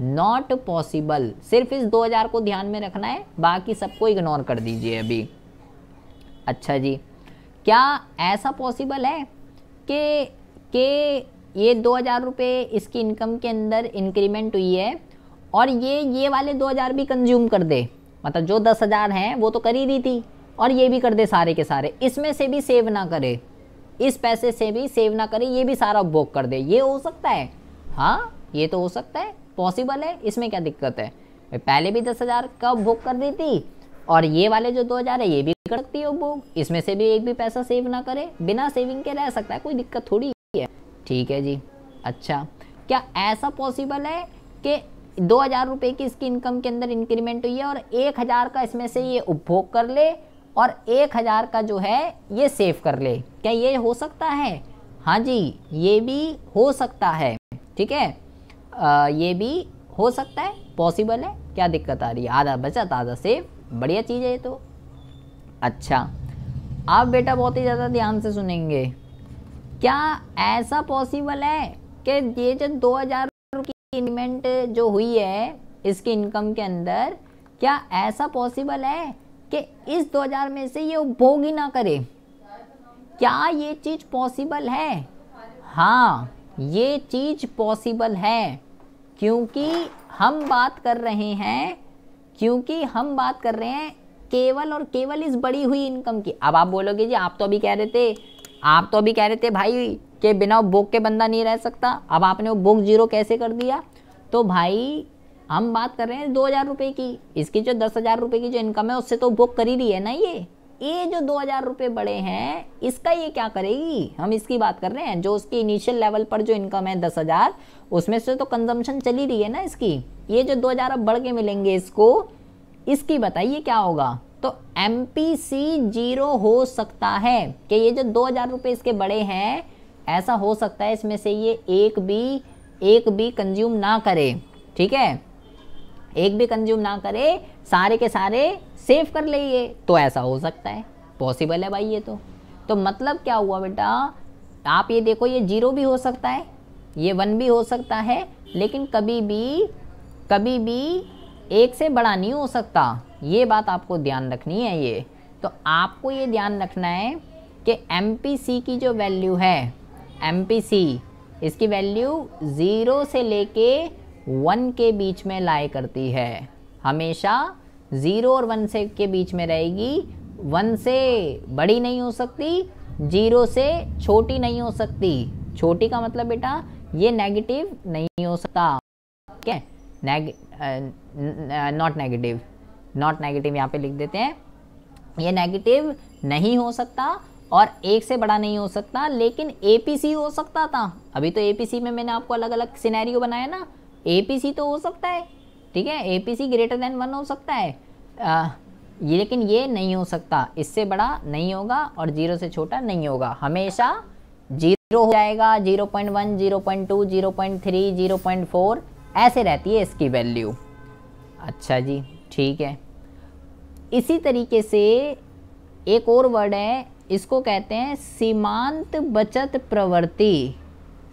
नॉट पॉसिबल। सिर्फ इस 2000 को ध्यान में रखना है, बाकी सबको इग्नोर कर दीजिए अभी। अच्छा जी, क्या ऐसा पॉसिबल है कि ये 2000 रुपये इसकी इनकम के अंदर इंक्रीमेंट हुई है और ये वाले 2000 भी कंज्यूम कर दे, मतलब जो 10,000 हैं वो तो कर ही दी थी और ये भी कर दे सारे के सारे, इसमें से भी सेव ना करे, इस पैसे से भी सेव ना करे, ये भी सारा उपभोग कर दे, ये हो सकता है? हाँ ये तो हो सकता है, पॉसिबल है, इसमें क्या दिक्कत है। पहले भी 10,000 का उपभोग कर दी थी और ये वाले जो 2000 है ये भी कर सकती है उपभोग, इसमें से भी एक भी पैसा सेव ना करे, बिना सेविंग के रह सकता है, कोई दिक्कत थोड़ी है। ठीक है जी। अच्छा, क्या ऐसा पॉसिबल है कि 2000 रुपये की इसकी इनकम के अंदर इंक्रीमेंट हुई है और 1000 का इसमें से ये उपभोग कर ले और 1000 का जो है ये सेव कर ले, क्या ये हो सकता है? हाँ जी, ये भी हो सकता है, ठीक है, ये भी हो सकता है, पॉसिबल है, क्या दिक्कत आ रही है, आधा बचत आधा सेव, बढ़िया चीज़ है ये तो। अच्छा, आप बेटा बहुत ही ज़्यादा ध्यान से सुनेंगे, क्या ऐसा पॉसिबल है कि ये जो 2000 की इंक्रीमेंट जो हुई है इसकी इनकम के अंदर, क्या ऐसा पॉसिबल है कि इस 2000 में से ये उपभोग ही ना करे, क्या ये चीज़ पॉसिबल है? हाँ ये चीज़ पॉसिबल है, क्योंकि हम बात कर रहे हैं केवल और केवल इस बढ़ी हुई इनकम की। अब आप बोलोगे जी आप तो अभी कह रहे थे भाई कि बिना उपभोग के बंदा नहीं रह सकता, अब आपने उपभोग 0 कैसे कर दिया? तो भाई हम बात कर रहे हैं 2000 रुपये की, इसकी जो 10,000 रुपये की जो इनकम है उससे तो उपभोग कर ही रही है ना। ये जो 2000 रुपये बड़े हैं इसका ये क्या करेगी, हम इसकी बात कर रहे हैं। जो उसकी इनिशियल लेवल पर जो इनकम है 10,000, उसमें से तो कंजम्पशन चली रही है ना इसकी। ये जो 2000 अब बढ़ के मिलेंगे इसको, इसकी बताइए क्या होगा? तो MPC 0 हो सकता है कि ये जो 2000 रुपये इसके बड़े हैं, ऐसा हो सकता है इसमें से ये एक भी कंज्यूम ना करे, ठीक है, एक भी कंज्यूम ना करे, सारे के सारे सेव कर ले, ये तो ऐसा हो सकता है, पॉसिबल है भाई ये तो मतलब क्या हुआ बेटा, आप ये देखो, ये 0 भी हो सकता है, ये 1 भी हो सकता है, लेकिन कभी भी 1 से बड़ा नहीं हो सकता। ये बात आपको ध्यान रखनी है। ये तो आपको ये ध्यान रखना है कि MPC की जो वैल्यू है, MPC इसकी वैल्यू 0 से लेके 1 के बीच में लाई करती है, हमेशा 0 और 1 से के बीच में रहेगी। 1 से बड़ी नहीं हो सकती, 0 से छोटी नहीं हो सकती। छोटी का मतलब बेटा ये नेगेटिव नहीं हो सकता, क्या नॉट नेगेटिव, नॉट नेगेटिव यहाँ पे लिख देते हैं। ये नेगेटिव नहीं हो सकता और 1 से बड़ा नहीं हो सकता, लेकिन एपीसी हो सकता था। अभी तो एपीसी में मैंने आपको अलग अलग सिनेरियो बनाया ना, एपीसी तो हो सकता है, ठीक है, एपीसी ग्रेटर देन 1 हो सकता है, ये लेकिन ये नहीं हो सकता, इससे बड़ा नहीं होगा और 0 से छोटा नहीं होगा, हमेशा 0 हो जाएगा। 0.1, 0.2, 0.3, 0.4 ऐसे रहती है इसकी वैल्यू। अच्छा जी, ठीक है। इसी तरीके से एक और वर्ड है, इसको कहते हैं सीमांत बचत प्रवृत्ति।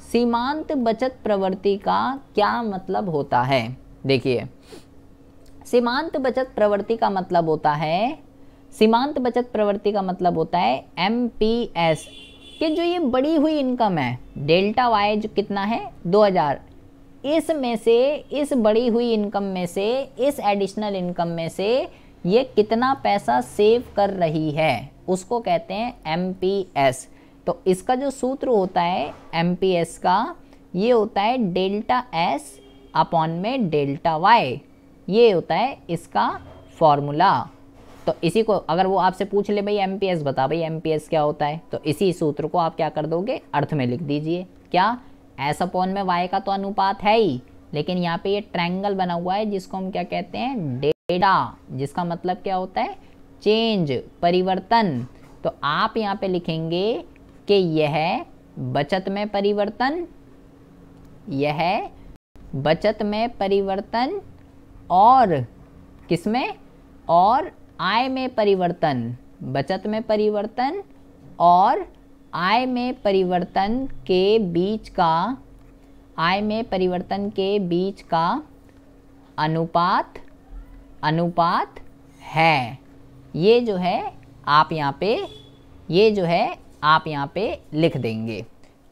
सीमांत बचत प्रवृत्ति का क्या मतलब होता है? देखिए, सीमांत बचत प्रवृत्ति का मतलब होता है, सीमांत बचत प्रवृत्ति का मतलब होता है एमपीएस, कि जो ये बढ़ी हुई इनकम है डेल्टा वाई जो कितना है 2000, इसमें से, इस बढ़ी हुई इनकम में से, इस एडिशनल इनकम में से ये कितना पैसा सेव कर रही है उसको कहते हैं एमपीएस। तो इसका जो सूत्र होता है एमपीएस का, ये होता है डेल्टा एस अपॉन में डेल्टा वाई, ये होता है इसका फॉर्मूला। तो इसी को अगर वो आपसे पूछ ले भाई एमपीएस बता, भाई एमपीएस क्या होता है, तो इसी सूत्र को आप क्या कर दोगे, अर्थ में लिख दीजिए। क्या, एस अपॉन में वाई का तो अनुपात है ही, लेकिन यहाँ पे ये ट्रायंगल बना हुआ है जिसको हम क्या कहते हैं, डेटा, जिसका मतलब क्या होता है, चेंज, परिवर्तन। तो आप यहाँ पे लिखेंगे कि यह बचत में परिवर्तन, यह बचत में परिवर्तन और किसमें, और आय में परिवर्तन, बचत में परिवर्तन और आय में परिवर्तन के बीच का, आय में परिवर्तन के बीच का अनुपात, अनुपात है। ये जो है आप यहाँ पे, ये जो है आप यहाँ पे लिख देंगे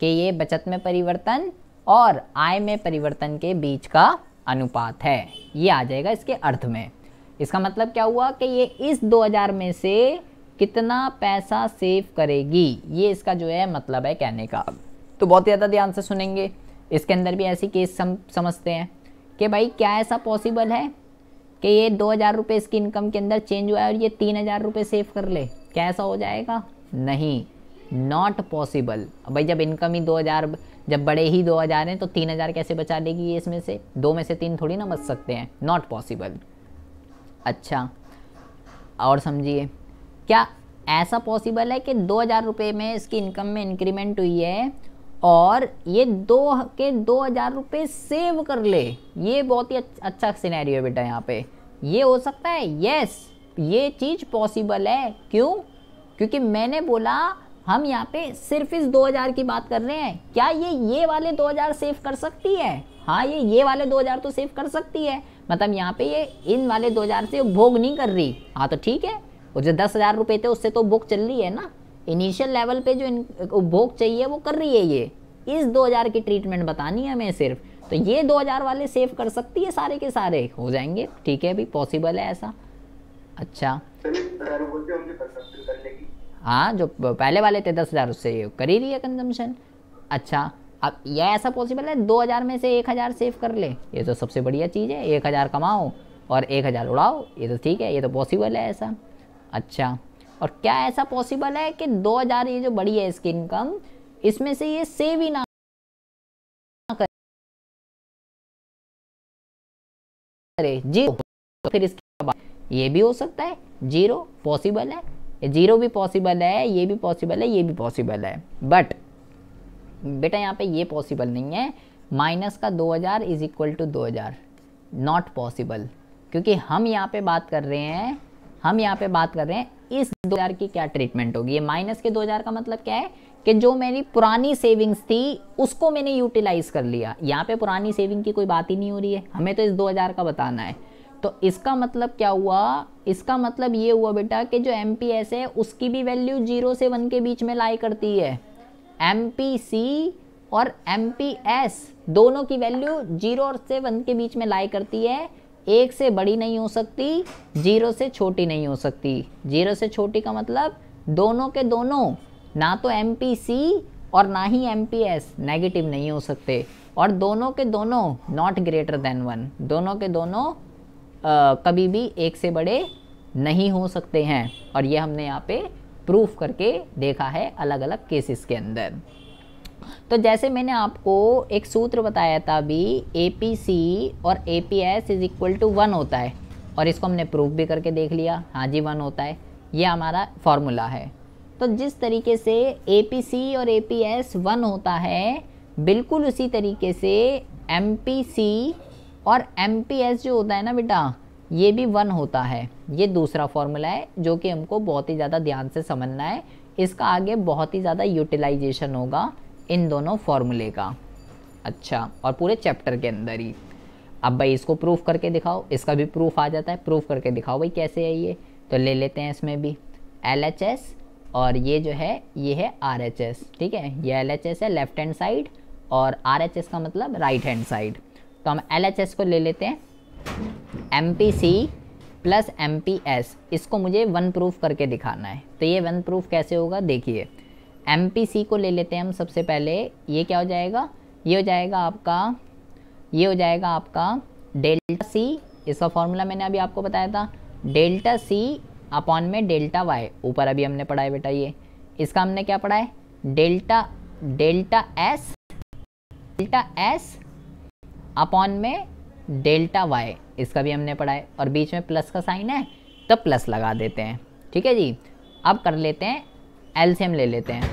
कि ये बचत में परिवर्तन और आय में परिवर्तन के बीच का अनुपात है, ये आ जाएगा इसके अर्थ में। इसका मतलब क्या हुआ कि ये इस 2000 में से कितना पैसा सेव करेगी, ये इसका जो है मतलब है कहने का। तो बहुत ज़्यादा ध्यान से सुनेंगे, इसके अंदर भी ऐसी केस समझते हैं कि भाई क्या ऐसा पॉसिबल है कि ये 2000 रुपये इसकी इनकम के अंदर चेंज हुआ है और ये 3000 रुपये सेव कर ले, क्या ऐसा हो जाएगा? नहीं, नॉट पॉसिबल। भाई जब इनकम ही 2000, जब बड़े ही 2000 हैं तो 3000 कैसे बचा लेगी ये इसमें से? 2 में से 3 थोड़ी ना बच सकते हैं, नॉट पॉसिबल। अच्छा, और समझिए, क्या ऐसा पॉसिबल है कि 2000 रुपये में इसकी इनकम में इंक्रीमेंट हुई है और ये 2000 रुपये सेव कर ले? ये बहुत ही अच्छा सिनेरियो है बेटा यहाँ पे, ये हो सकता है, यस, ये चीज़ पॉसिबल है। क्यों? क्योंकि मैंने बोला हम यहाँ पे सिर्फ इस 2000 की बात कर रहे हैं। क्या ये वाले 2000 सेव कर सकती है? हाँ, ये वाले 2000 तो सेव कर सकती है, मतलब यहाँ पे ये इन वाले 2000 से भोग नहीं कर रही। हाँ तो ठीक है, वो जो 10,000 रुपये थे उससे तो भोग चल रही है ना, इनिशियल लेवल पे जो भोग चाहिए वो कर रही है। ये इस 2000 की ट्रीटमेंट बतानी है हमें सिर्फ, तो ये 2000 वाले सेव कर सकती है, सारे के सारे हो जाएंगे। ठीक है भी, पॉसिबल है ऐसा। अच्छा, हाँ, जो पहले वाले थे 10,000 उससे ये कर ही रही है कंजम्पशन। अच्छा, अब यह ऐसा पॉसिबल है 2000 में से 1000 सेव कर ले, ये तो सबसे बढ़िया चीज़ है। 1000 कमाओ और 1000 उड़ाओ, ये तो ठीक है, ये तो पॉसिबल है ऐसा। अच्छा, और क्या ऐसा पॉसिबल है कि 2000 ये जो बड़ी है इसकी इनकम, इसमें से ये सेव ही ना करे, जीरो? तो फिर इसके बाद ये भी हो सकता है, जीरो पॉसिबल है, जीरो भी पॉसिबल है, ये भी पॉसिबल है, ये भी पॉसिबल है। बट बेटा यहाँ पे ये पॉसिबल नहीं है, माइनस का 2000 is equal to 2000, not possible. क्योंकि हम यहाँ पे बात कर रहे हैं, हम यहाँ पे बात कर रहे हैं इस 2000 की क्या ट्रीटमेंट होगी। ये माइनस के 2000 का मतलब क्या है कि जो मेरी पुरानी सेविंग्स थी उसको मैंने यूटिलाइज कर लिया। यहाँ पे पुरानी सेविंग की कोई बात ही नहीं हो रही है, हमें तो इस 2000 का बताना है। तो इसका मतलब क्या हुआ? इसका मतलब ये हुआ बेटा कि जो एमपीएस है उसकी भी वैल्यू 0 से 1 के बीच में लाई करती है। एमपीसी और MPS दोनों की वैल्यू 0 और से 1 के बीच में लाई करती है। 1 से बड़ी नहीं हो सकती, 0 से छोटी नहीं हो सकती। 0 से छोटी का मतलब दोनों के दोनों ना तो MPC और ना ही MPS नेगेटिव नहीं हो सकते, और दोनों के दोनों नॉट ग्रेटर देन 1, दोनों के दोनों कभी भी 1 से बड़े नहीं हो सकते हैं। और ये हमने यहाँ पे प्रूफ करके देखा है अलग अलग केसेस के अंदर। तो जैसे मैंने आपको एक सूत्र बताया था अभी, APC और APS इज इक्वल टू 1 होता है, और इसको हमने प्रूफ भी करके देख लिया, हाँ जी 1 होता है, ये हमारा फॉर्मूला है। तो जिस तरीके से APC और APS 1 होता है, बिल्कुल उसी तरीके से MPC और MPS जो होता है ना बेटा, ये भी 1 होता है। ये दूसरा फॉर्मूला है जो कि हमको बहुत ही ज़्यादा ध्यान से समझना है, इसका आगे बहुत ही ज़्यादा यूटिलाइजेशन होगा इन दोनों फॉर्मूले का। अच्छा, और पूरे चैप्टर के अंदर ही। अब भाई इसको प्रूफ करके दिखाओ, इसका भी प्रूफ आ जाता है, प्रूफ करके दिखाओ भाई कैसे है ये। तो ले लेते हैं इसमें भी LHS, और ये जो है ये है RHS, ठीक है। ये LHS है लेफ्ट हैंड साइड, और RHS का मतलब राइट हैंड साइड। तो हम LHS को ले लेते हैं, MPC प्लस MPS, इसको मुझे 1 प्रूफ करके दिखाना है। तो ये 1 प्रूफ कैसे होगा देखिए। MPC को ले लेते हैं हम सबसे पहले, ये क्या हो जाएगा, ये हो जाएगा आपका डेल्टा C, इसका फॉर्मूला मैंने अभी आपको बताया था, डेल्टा C अपॉन में डेल्टा Y, ऊपर अभी हमने पढ़ा है बेटा ये। इसका हमने क्या पढ़ा है, डेल्टा S अपॉन में डेल्टा Y, इसका भी हमने पढ़ा है, और बीच में प्लस का साइन है तो प्लस लगा देते हैं, ठीक है जी। अब कर लेते हैं एलसीएम ले लेते हैं,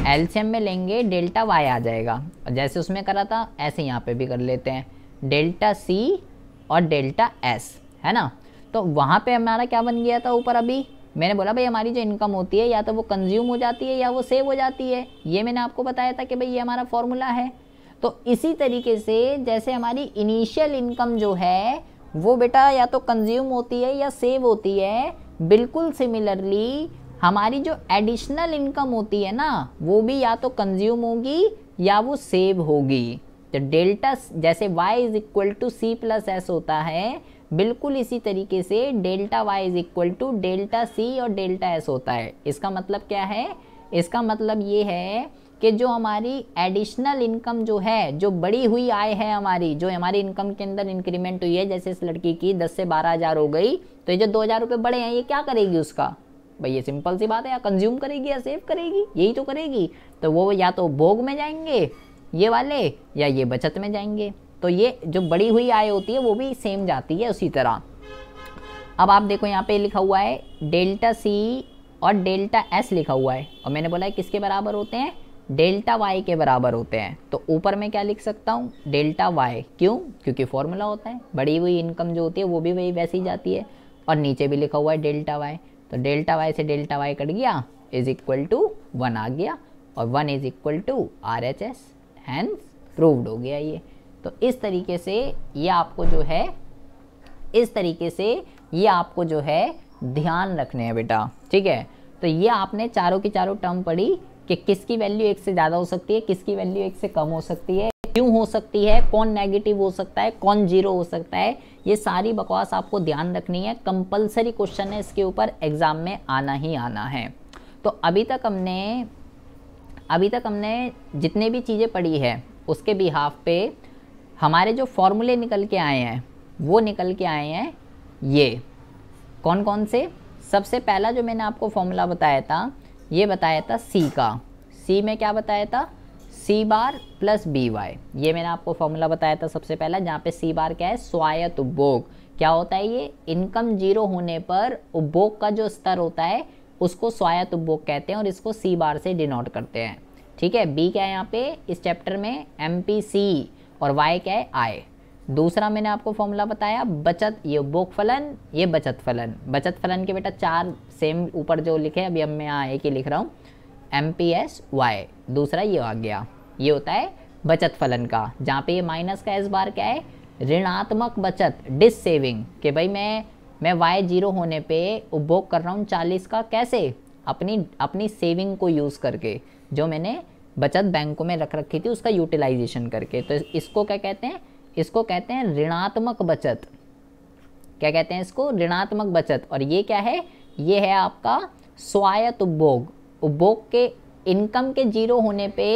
एलसीएम में लेंगे डेल्टा Y आ जाएगा, और जैसे उसमें करा था ऐसे यहाँ पे भी कर लेते हैं, डेल्टा C और डेल्टा S, है ना। तो वहाँ पे हमारा क्या बन गया था, ऊपर अभी मैंने बोला भाई हमारी जो इनकम होती है या तो वो कंज्यूम हो जाती है या वो सेव हो जाती है, ये मैंने आपको बताया था कि भाई ये हमारा फॉर्मूला है। तो इसी तरीके से जैसे हमारी इनिशियल इनकम जो है वो बेटा या तो कंज्यूम होती है या सेव होती है, बिल्कुल सिमिलरली हमारी जो एडिशनल इनकम होती है ना, वो भी या तो कंज्यूम होगी या वो सेव होगी। तो डेल्टा जैसे y is equal to C plus S होता है, बिल्कुल इसी तरीके से delta y is equal to delta C और डेल्टा S होता है। इसका मतलब क्या है, इसका मतलब ये है कि जो हमारी एडिशनल इनकम जो है, जो बढ़ी हुई आय है हमारी, जो हमारी इनकम के अंदर इंक्रीमेंट हुई है, जैसे इस लड़की की 10 से 12 हज़ार हो गई, तो ये जो 2,000 रुपये बढ़े हैं ये क्या करेगी उसका, भाई ये सिंपल सी बात है, या कंज्यूम करेगी या सेव करेगी, यही तो करेगी। तो वो या तो भोग में जाएंगे ये वाले, या ये बचत में जाएंगे। तो ये जो बढ़ी हुई आय होती है वो भी सेम जाती है उसी तरह। अब आप देखो यहाँ पे लिखा हुआ है डेल्टा C और डेल्टा S लिखा हुआ है, और मैंने बोला है किसके बराबर होते हैं, डेल्टा Y के बराबर होते हैं। तो ऊपर मैं क्या लिख सकता हूँ, डेल्टा Y, क्यों, क्योंकि फॉर्मूला होता है, बढ़ी हुई इनकम जो होती है वो भी वही वैसी जाती है, और नीचे भी लिखा हुआ है डेल्टा Y। तो डेल्टा Y से डेल्टा Y कट गया, इज इक्वल टू 1 आ गया, और 1 is equal to RHS, hence proved हो गया ये। तो इस तरीके से ये आपको जो है, इस तरीके से ये आपको जो है ध्यान रखने हैं बेटा, ठीक है। तो ये आपने चारों की चारों टर्म पढ़ी कि किसकी वैल्यू 1 से ज़्यादा हो सकती है, किसकी वैल्यू 1 से कम हो सकती है, क्यों हो सकती है, कौन नेगेटिव हो सकता है, कौन जीरो हो सकता है, ये सारी बकवास आपको ध्यान रखनी है। कंपलसरी क्वेश्चन है इसके ऊपर, एग्जाम में आना ही आना है। तो अभी तक हमने जितने भी चीज़ें पढ़ी है उसके बिहाफ पे हमारे जो फॉर्मूले निकल के आए हैं वो निकल के आए हैं ये, कौन कौन से। सबसे पहला जो मैंने आपको फॉर्मूला बताया था, ये बताया था C का, C में क्या बताया था, C बार प्लस BY, ये मैंने आपको फॉर्मूला बताया था सबसे पहला, जहाँ पे C बार क्या है, स्वायत्त उपभोग। क्या होता है ये, इनकम जीरो होने पर उपभोग का जो स्तर होता है उसको स्वायत्त उपभोग कहते हैं, और इसको C बार से डिनोट करते हैं, ठीक है। B क्या है यहाँ पे इस चैप्टर में, MPC, और Y क्या है, आय। दूसरा मैंने आपको फॉर्मूला बताया बचत, ये उपभोग फलन, ये बचत फलन। बचत फलन के बेटा 4 सेम ऊपर जो लिखे, अभी अब मैं यहाँ एक ही लिख रहा हूँ, MPS Y। दूसरा ये आ गया, ये होता है बचत फलन का, जहाँ पे ये माइनस का S बार क्या है, ऋणात्मक बचत, डिस सेविंग, कि भाई मैं Y जीरो होने पे उपभोग कर रहा हूँ 40 का, कैसे, अपनी सेविंग को यूज़ करके, जो मैंने बचत बैंकों में रख रखी थी उसका यूटिलाइजेशन करके। तो इसको क्या कहते हैं, इसको कहते हैं ऋणात्मक बचत। क्या कहते हैं इसको, ऋणात्मक बचत। और ये क्या है, ये है आपका स्वायत्त उपभोग। उपभोग के इनकम के जीरो होने पे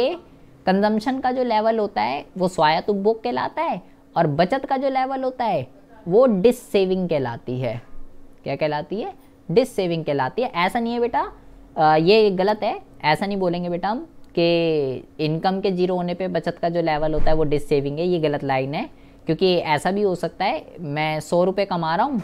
कंजम्पशन का जो लेवल होता है वो स्वायत्त उपभोग कहलाता है, और बचत का जो लेवल होता है वो डिस सेविंग कहलाती है। क्या कहलाती है, डिस सेविंग कहलाती है। ऐसा नहीं है बेटा, ये गलत है, ऐसा नहीं बोलेंगे बेटा हम कि इनकम के जीरो होने पे बचत का जो लेवल होता है वो डिस सेविंग है, ये गलत लाइन है। क्योंकि ऐसा भी हो सकता है, मैं 100 रुपये कमा रहा हूँ,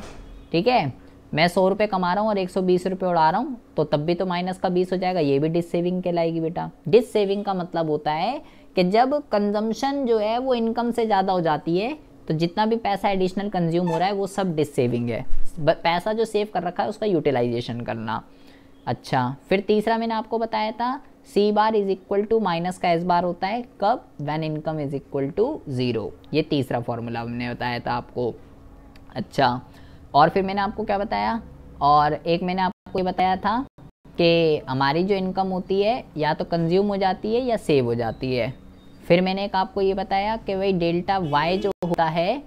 ठीक है, मैं 100 रुपये कमा रहा हूँ और 120 रुपये उड़ा रहा हूँ, तो तब भी तो माइनस का 20 हो जाएगा, ये भी डिस सेविंग कहलाएगी बेटा। डिस सेविंग का मतलब होता है कि जब कंजम्पशन जो है वो इनकम से ज़्यादा हो जाती है, तो जितना भी पैसा एडिशनल कंज्यूम हो रहा है वो सब डिस सेविंग है। पैसा जो सेव कर रखा है उसका यूटिलाइजेशन करना। अच्छा, फिर तीसरा मैंने आपको बताया था C bar is equal to minus का एस बार होता है कब, when income is equal to 0। ये तीसरा फॉर्मूला हमने बताया था आपको। अच्छा, और फिर मैंने आपको क्या बताया, और एक मैंने आपको ये बताया था कि हमारी जो इनकम होती है या तो कंज्यूम हो जाती है या सेव हो जाती है। फिर मैंने एक आपको ये बताया कि भाई डेल्टा वाई जो होता है,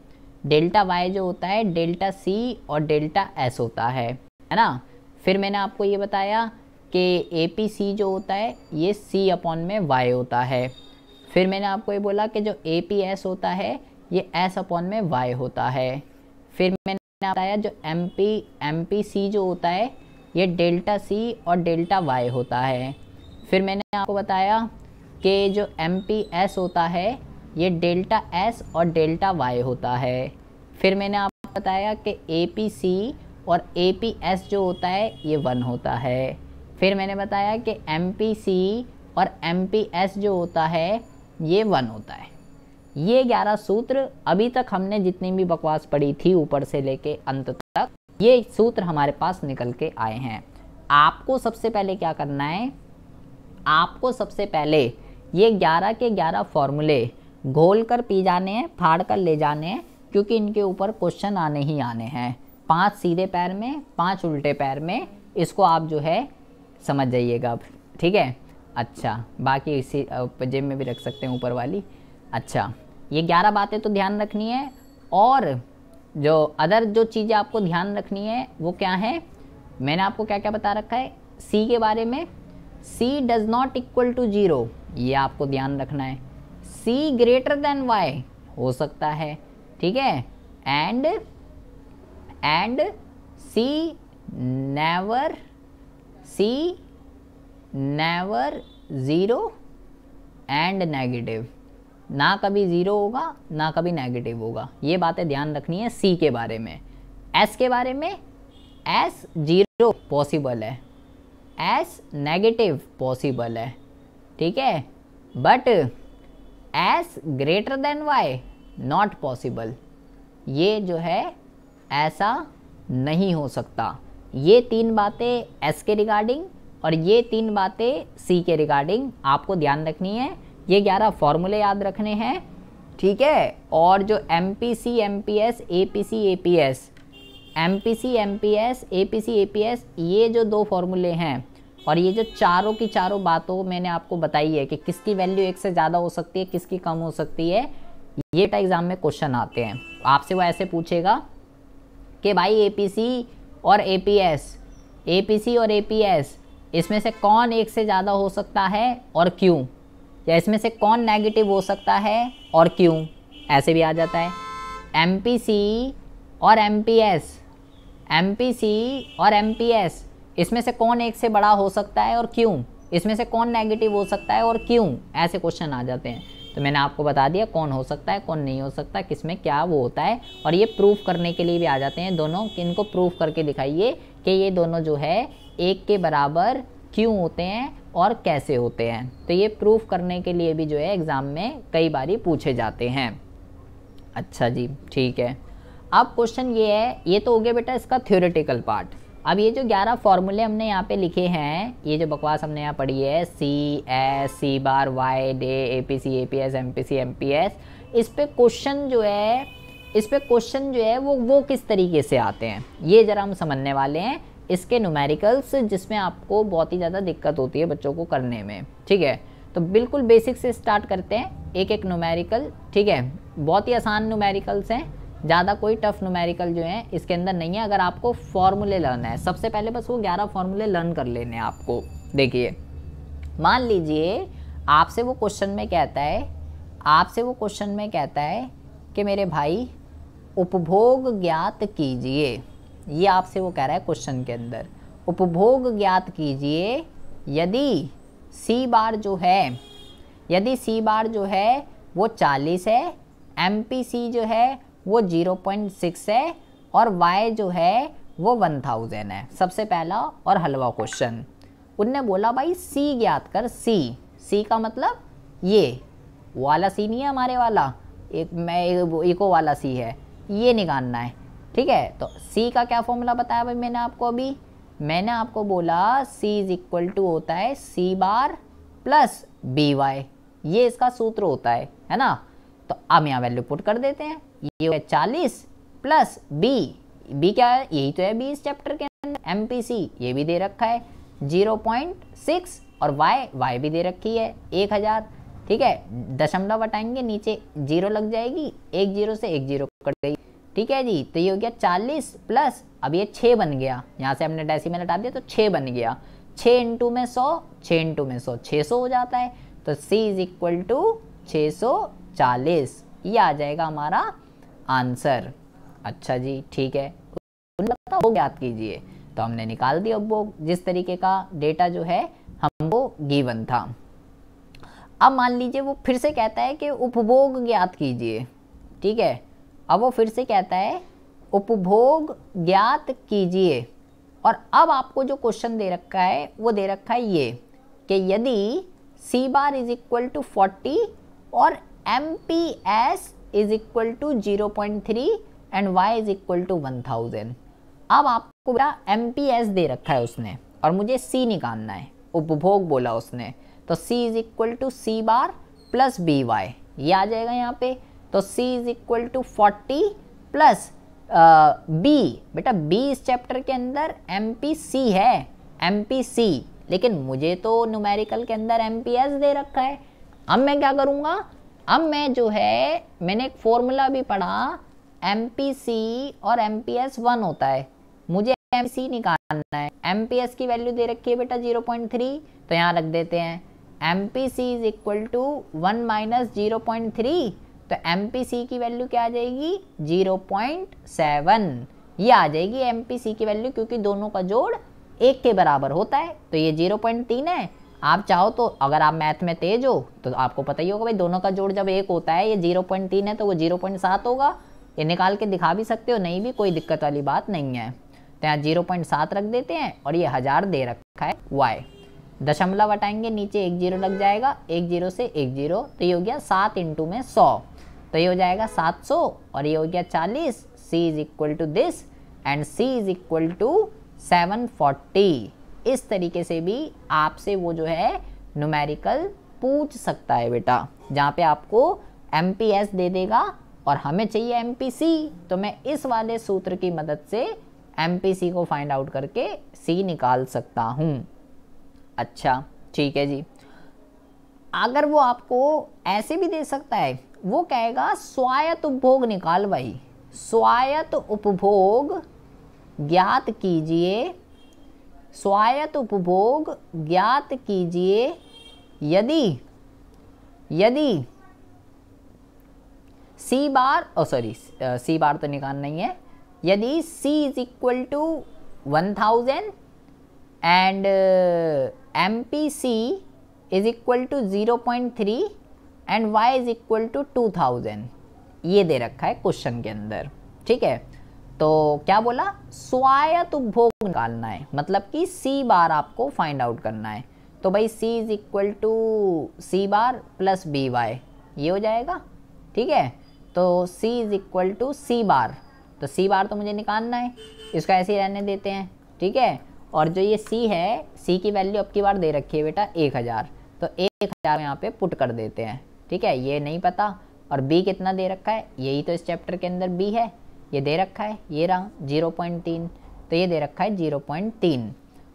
डेल्टा वाई जो होता है डेल्टा सी और डेल्टा एस होता है ना। फिर मैंने आपको ये बताया कि ए पी सी जो होता है ये सी अपॉन में वाई होता है। फिर मैंने आपको ये बोला कि जो ए पी एस होता है ये एस अपॉन में वाई होता है। फिर मैंने बताया जो एम पी सी जो होता है ये डेल्टा सी और डेल्टा वाई होता है। फिर मैंने आपको बताया कि जो एम पी एस होता है ये डेल्टा एस और डेल्टा वाई होता है। फिर मैंने आपको बताया कि ए पी सी और ए पी एस जो होता है ये 1 होता है। फिर मैंने बताया कि एम पी सी और एम पी एस जो होता है ये 1 होता है। ये 11 सूत्र अभी तक हमने जितनी भी बकवास पढ़ी थी ऊपर से लेके अंत तक, ये सूत्र हमारे पास निकल के आए हैं। आपको सबसे पहले क्या करना है, आपको सबसे पहले ये 11 के 11 फॉर्मूले घोल कर पी जाने हैं, फाड़ कर ले जाने हैं, क्योंकि इनके ऊपर क्वेश्चन आने ही आने हैं। 5 सीधे पैर में, 5 उल्टे पैर में, इसको आप जो है समझ जाइएगा अब, ठीक है। अच्छा, बाकी इसी जेब में भी रख सकते हैं ऊपर वाली। अच्छा, ये 11 बातें तो ध्यान रखनी है, और जो अदर जो चीज़ें आपको ध्यान रखनी है वो क्या है, मैंने आपको क्या क्या बता रखा है। सी के बारे में, सी डज नॉट इक्वल टू 0, ये आपको ध्यान रखना है। सी ग्रेटर देन वाई हो सकता है, ठीक है। And C never 0 and negative, ना कभी 0 होगा ना कभी नेगेटिव होगा। ये बातें ध्यान रखनी है सी के बारे में। एस के बारे में, एस 0 पॉसिबल है, एस नेगेटिव पॉसिबल है, ठीक है, but S greater than Y not possible, ये जो है ऐसा नहीं हो सकता। ये 3 बातें एस के रिगार्डिंग और ये 3 बातें सी के रिगार्डिंग आपको ध्यान रखनी है। ये 11 फॉर्मूले याद रखने हैं, ठीक है। और जो M P C, M P S, A P C, A P S, M P C, M P S, A P C, A P S, ये जो 2 फॉर्मूले हैं और ये जो चारों की चारों बातों मैंने आपको बताई है कि किसकी वैल्यू 1 से ज़्यादा हो सकती है, किसकी कम हो सकती है, ये एग्ज़ाम में क्वेश्चन आते हैं। आपसे वो ऐसे पूछेगा कि भाई ए पी सी और A P S, A P C और ए पी एस, इसमें से कौन 1 से ज़्यादा हो सकता है और क्यों, या इसमें से कौन नेगेटिव हो सकता है और क्यों, ऐसे भी आ जाता है। एम पी सी और M P S, M P C और एम पी एस, इसमें से कौन 1 से बड़ा हो सकता है और क्यों, इसमें से कौन नेगेटिव हो सकता है और क्यों, ऐसे क्वेश्चन आ जाते हैं। तो मैंने आपको बता दिया कौन हो सकता है, कौन नहीं हो सकता, किसमें क्या वो होता है। और ये प्रूफ करने के लिए भी आ जाते हैं दोनों, कि इनको प्रूफ करके दिखाइए कि ये दोनों जो है 1 के बराबर क्यों होते हैं और कैसे होते हैं। तो ये प्रूफ करने के लिए भी जो है एग्ज़ाम में कई बारी पूछे जाते हैं। अच्छा जी, ठीक है। अब क्वेश्चन ये है, ये तो हो गया बेटा इसका थ्योरेटिकल पार्ट। अब ये जो 11 फॉर्मूले हमने यहाँ पे लिखे हैं, ये जो बकवास हमने यहाँ पढ़ी है, C S, C bar, Y D, A P C, A P S, M P C, M P S, इस पे क्वेश्चन जो है वो किस तरीके से आते हैं, ये ज़रा हम समझने वाले हैं। इसके न्यूमेरिकल्स जिसमें आपको बहुत ही ज़्यादा दिक्कत होती है बच्चों को करने में, ठीक है। तो बिल्कुल बेसिक से स्टार्ट करते हैं, एक एक न्यूमेरिकल, ठीक है। बहुत ही आसान न्यूमेरिकल्स हैं, ज़्यादा कोई टफ न्यूमेरिकल जो है इसके अंदर नहीं है। अगर आपको फॉर्मूले लर्न है, सबसे पहले बस वो 11 फॉर्मूले लर्न कर लेने हैं आपको। देखिए मान लीजिए आपसे वो क्वेश्चन में कहता है कि मेरे भाई उपभोग ज्ञात कीजिए। ये आपसे वो कह रहा है क्वेश्चन के अंदर, उपभोग ज्ञात कीजिए यदि सी बार जो है वो 40 है, MPC जो है वो 0.6 है और Y जो है वो 1000 है। सबसे पहला और हलवा क्वेश्चन, उनने बोला भाई C ज्ञात कर। C का मतलब ये वाला C नहीं है हमारे वाला, इको वाला C है, ये निकालना है, ठीक है। तो C का क्या फॉर्मूला बताया भाई मैंने आपको बोला C इज इक्वल टू होता है C बार प्लस BY, ये इसका सूत्र होता है ना। तो अब यहाँ वैल्यू पुट कर देते हैं, ये है 40 प्लस B क्या है, यही तो है B इस चैप्टर के अंदर। MPC ये भी दे रखा है 0.6 और Y भी दे रखी है 1000, ठीक है। दशमलव हटाएंगे नीचे 0 लग जाएगी, 1 0 से 1 0 कट गई, ठीक है जी। तो ये हो गया 40 प्लस, अब ये 6 बन गया, यहाँ से हमने डेसिमल हटा दिया तो 6 बन गया। 6 इंटू में 100, 6 इंटू में 100 600 हो जाता है। तो C इज इक्वल टू 640, ये आ जाएगा हमारा आंसर। अच्छा जी ठीक है, वो ज्ञात कीजिए। तो हमने निकाल दिया उपभोग, जिस तरीके का डेटा जो है हमको गिवन था। अब मान लीजिए वो फिर से कहता है कि उपभोग ज्ञात कीजिए, ठीक है। अब वो फिर से कहता है उपभोग ज्ञात कीजिए, और अब आपको जो क्वेश्चन दे रखा है वो दे रखा है ये कि यदि C bar is equal to 40 और MPS is equal to 0.3 and Y is equal to 1000। अब आपको मेरा MPS दे रखा है उसने और मुझे C निकालना है, उपभोग बोला उसने। तो C is equal to C bar plus BY, ये आ जाएगा यहाँ पे। तो C is equal to 40 plus B, बेटा B इस चैप्टर के अंदर MPC है, MPC, लेकिन मुझे तो न्यूमेरिकल के अंदर MPS दे रखा है। अब मैं क्या करूँगा, अब मैं जो है मैंने एक फॉर्मूला भी पढ़ा, MPC और MPS 1 होता है, मुझे MPC निकालना है। MPS की वैल्यू दे रखी है बेटा 0.3, तो यहाँ रख देते हैं MPC is equal to 1 minus 0.3, तो MPC की वैल्यू क्या आ जाएगी 0.7, ये आ जाएगी MPC की वैल्यू, क्योंकि दोनों का जोड़ 1 के बराबर होता है। तो ये 0.3 है। आप चाहो तो, अगर आप मैथ में तेज हो तो आपको पता ही होगा भाई, दोनों का जोड़ जब 1 होता है, ये 0.3 है तो वो 0.7 होगा। ये निकाल के दिखा भी सकते हो, नहीं भी कोई दिक्कत वाली बात नहीं है। तो यहाँ 0.7 रख देते हैं और ये 1000 दे रखा है Y। दशमलव हटाएंगे नीचे 1 0 लग जाएगा, 1 0 से 1 0, तो ये हो गया 7 इंटू में 100, तो ये हो जाएगा 700 और ये हो गया 40। C is equal to this and C is equal to 740। इस तरीके से भी आपसे वो जो है न्यूमेरिकल पूछ सकता है बेटा, जहाँ पे आपको MPS दे देगा और हमें चाहिए MPC, तो मैं इस वाले सूत्र की मदद से MPC को फाइंड आउट करके C निकाल सकता हूँ। अच्छा ठीक है जी। अगर वो आपको ऐसे भी दे सकता है, वो कहेगा स्वायत्त उपभोग निकाल भाई, स्वायत्त उपभोग ज्ञात कीजिए, स्वायत्त उपभोग ज्ञात कीजिए यदि C बार, C बार तो निकालना ही है, यदि C is equal to 1000 and MPC is equal to 0.3 and Y is equal to 2000, ये दे रखा है क्वेश्चन के अंदर, ठीक है। तो क्या बोला, स्वायत्त उपभोग निकालना है, मतलब कि C बार आपको फाइंड आउट करना है। तो भाई C is equal to C bar plus BY, ये हो जाएगा, ठीक है। तो C is equal to C bar, तो C बार तो मुझे निकालना है, इसका ऐसे ही रहने देते हैं, ठीक है। और जो ये C है, C की वैल्यू अब की बार दे रखी है बेटा 1000, तो 1000 यहाँ पे पुट कर देते हैं, ठीक है। ये नहीं पता, और B कितना दे रखा है, यही तो इस चैप्टर के अंदर B है, ये दे रखा है, ये रहा 0.3, तो ये दे रखा है 0.3।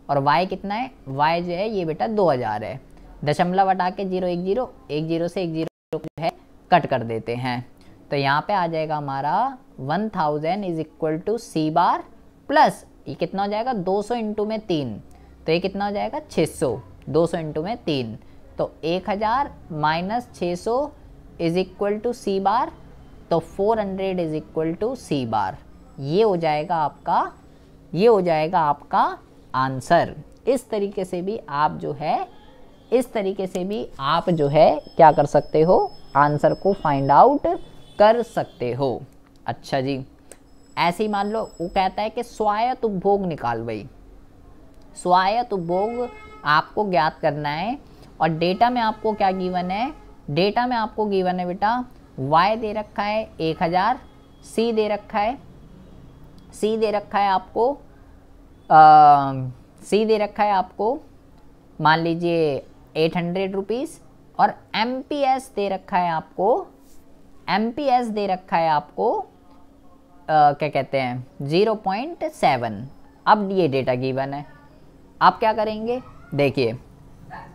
और Y कितना है, Y जो है ये बेटा 2000 है। दशमलव हटा के 0 1 0, 1 0 से 1 0 जो है कट कर देते हैं। तो यहाँ पे आ जाएगा हमारा 1000 is equal to C bar plus ये कितना हो जाएगा 200 इंटू में 3, तो ये कितना हो जाएगा 600, 200 इंटू में 3, तो 1000 minus 600 is equal to C बार, तो 400 इज इक्वल टू सी बार। ये हो जाएगा आपका आंसर। इस तरीके से भी आप जो है क्या कर सकते हो, आंसर को फाइंड आउट कर सकते हो। अच्छा जी, ऐसे ही मान लो वो कहता है कि स्वायत्त उपभोग निकाल भाई। स्वायत्त उपभोग आपको ज्ञात करना है और डेटा में आपको क्या गिवन है, डेटा में आपको गिवन है बेटा y दे रखा है 1000, c दे रखा है आपको मान लीजिए 800 रुपीज़ और MPS दे रखा है आपको क्या कहते हैं 0.7। अब ये डेटा गिवन है, आप क्या करेंगे, देखिए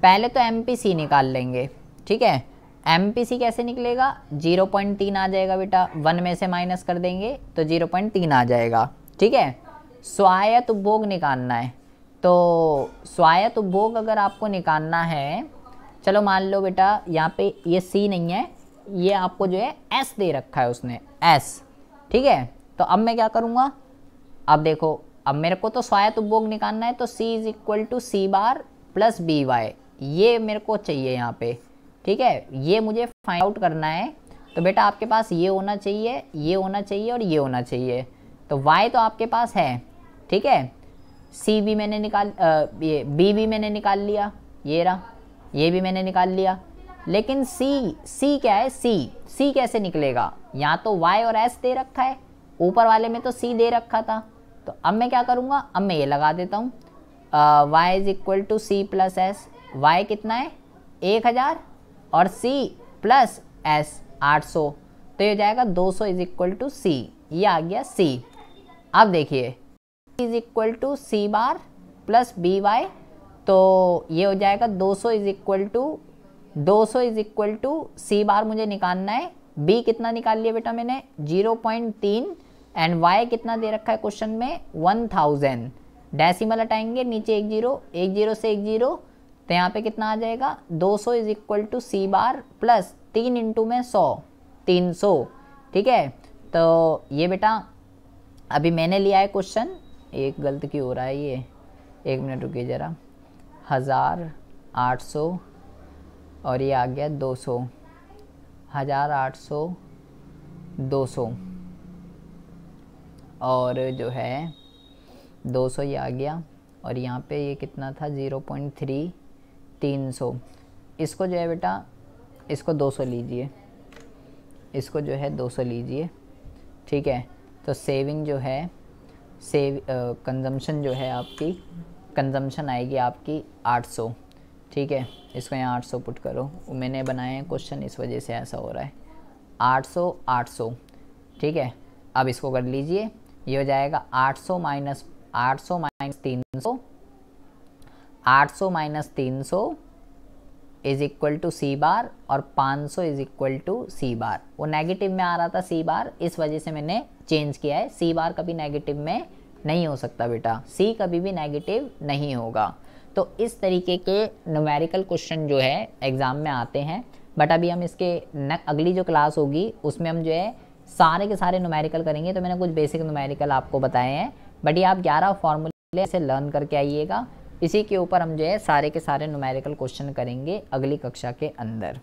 पहले तो MPC निकाल लेंगे। ठीक है, MPC कैसे निकलेगा, 0.3 आ जाएगा बेटा, 1 में से माइनस कर देंगे तो 0.3 आ जाएगा। ठीक है, स्वायत्त उपभोग निकालना है, तो स्वायत्त उपभोग अगर आपको निकालना है, चलो मान लो बेटा यहाँ पे ये C नहीं है, ये आपको जो है S दे रखा है उसने, S। ठीक है, तो अब मैं क्या करूँगा, अब देखो अब मेरे को तो स्वायत्त उपभोग निकालना है, तो C is equal to C bar plus BY, ये मेरे को चाहिए यहाँ पे। ठीक है, ये मुझे फाइंड आउट करना है, तो बेटा आपके पास ये होना चाहिए, ये होना चाहिए और ये होना चाहिए। तो y तो आपके पास है, ठीक है, C भी मैंने ये B भी मैंने निकाल लिया, ये रहा, ये भी मैंने निकाल लिया। लेकिन C क्या है, C कैसे निकलेगा, यहाँ तो y और s दे रखा है, ऊपर वाले में तो C दे रखा था। तो अब मैं क्या करूँगा, अब मैं ये लगा देता हूँ, y is equal to C plus S. y कितना है 1000 और c प्लस s 800, तो ये हो जाएगा 200 इज इक्वल टू सी, ये आ गया c। अब देखिए is equal to C bar plus BY, तो ये हो जाएगा 200 is equal to C bar मुझे निकालना है। b कितना निकाल लिया बेटा मैंने 0.3 एंड y कितना दे रखा है क्वेश्चन में 1000। डेसिमल हटाएंगे, नीचे 1 0, 1 0 से 1 0, तो यहाँ पे कितना आ जाएगा 200 is equal to C bar plus 3 into में 100, 300। ठीक है, तो ये बेटा अभी मैंने लिया है क्वेश्चन, एक गलत क्यों हो रहा है ये, 1 मिनट रुकिए ज़रा, 1800 और ये आ गया 200, 1800 200 और जो है 200 ये आ गया, और यहाँ पे ये कितना था 0.3, 300। इसको जो है बेटा इसको 200 लीजिए, इसको जो है 200 लीजिए। ठीक है, तो सेविंग जो है कंजम्पशन जो है आपकी, कंजम्पशन आएगी आपकी 800। ठीक है, इसको यहाँ 800 पुट करो, मैंने बनाए हैं क्वेश्चन इस वजह से ऐसा हो रहा है, 800 800। ठीक है, अब इसको कर लीजिए, ये हो जाएगा 800 minus 300, 800 minus 300 is equal to C bar और 500 is equal to C bar. वो नेगेटिव में आ रहा था सी बार, इस वजह से मैंने चेंज किया है। सी बार कभी नेगेटिव में नहीं हो सकता बेटा, सी कभी भी नेगेटिव नहीं होगा। तो इस तरीके के न्यूमेरिकल क्वेश्चन जो है एग्ज़ाम में आते हैं, बट अभी हम इसके अगली जो क्लास होगी उसमें हम जो है सारे के सारे न्यूमेरिकल करेंगे। तो मैंने कुछ बेसिक न्यूमेरिकल आपको बताए हैं, बट ये आप 11 फॉर्मूले से लर्न करके आइएगा। इसी के ऊपर हम जो है सारे के सारे न्यूमेरिकल क्वेश्चन करेंगे अगली कक्षा के अंदर।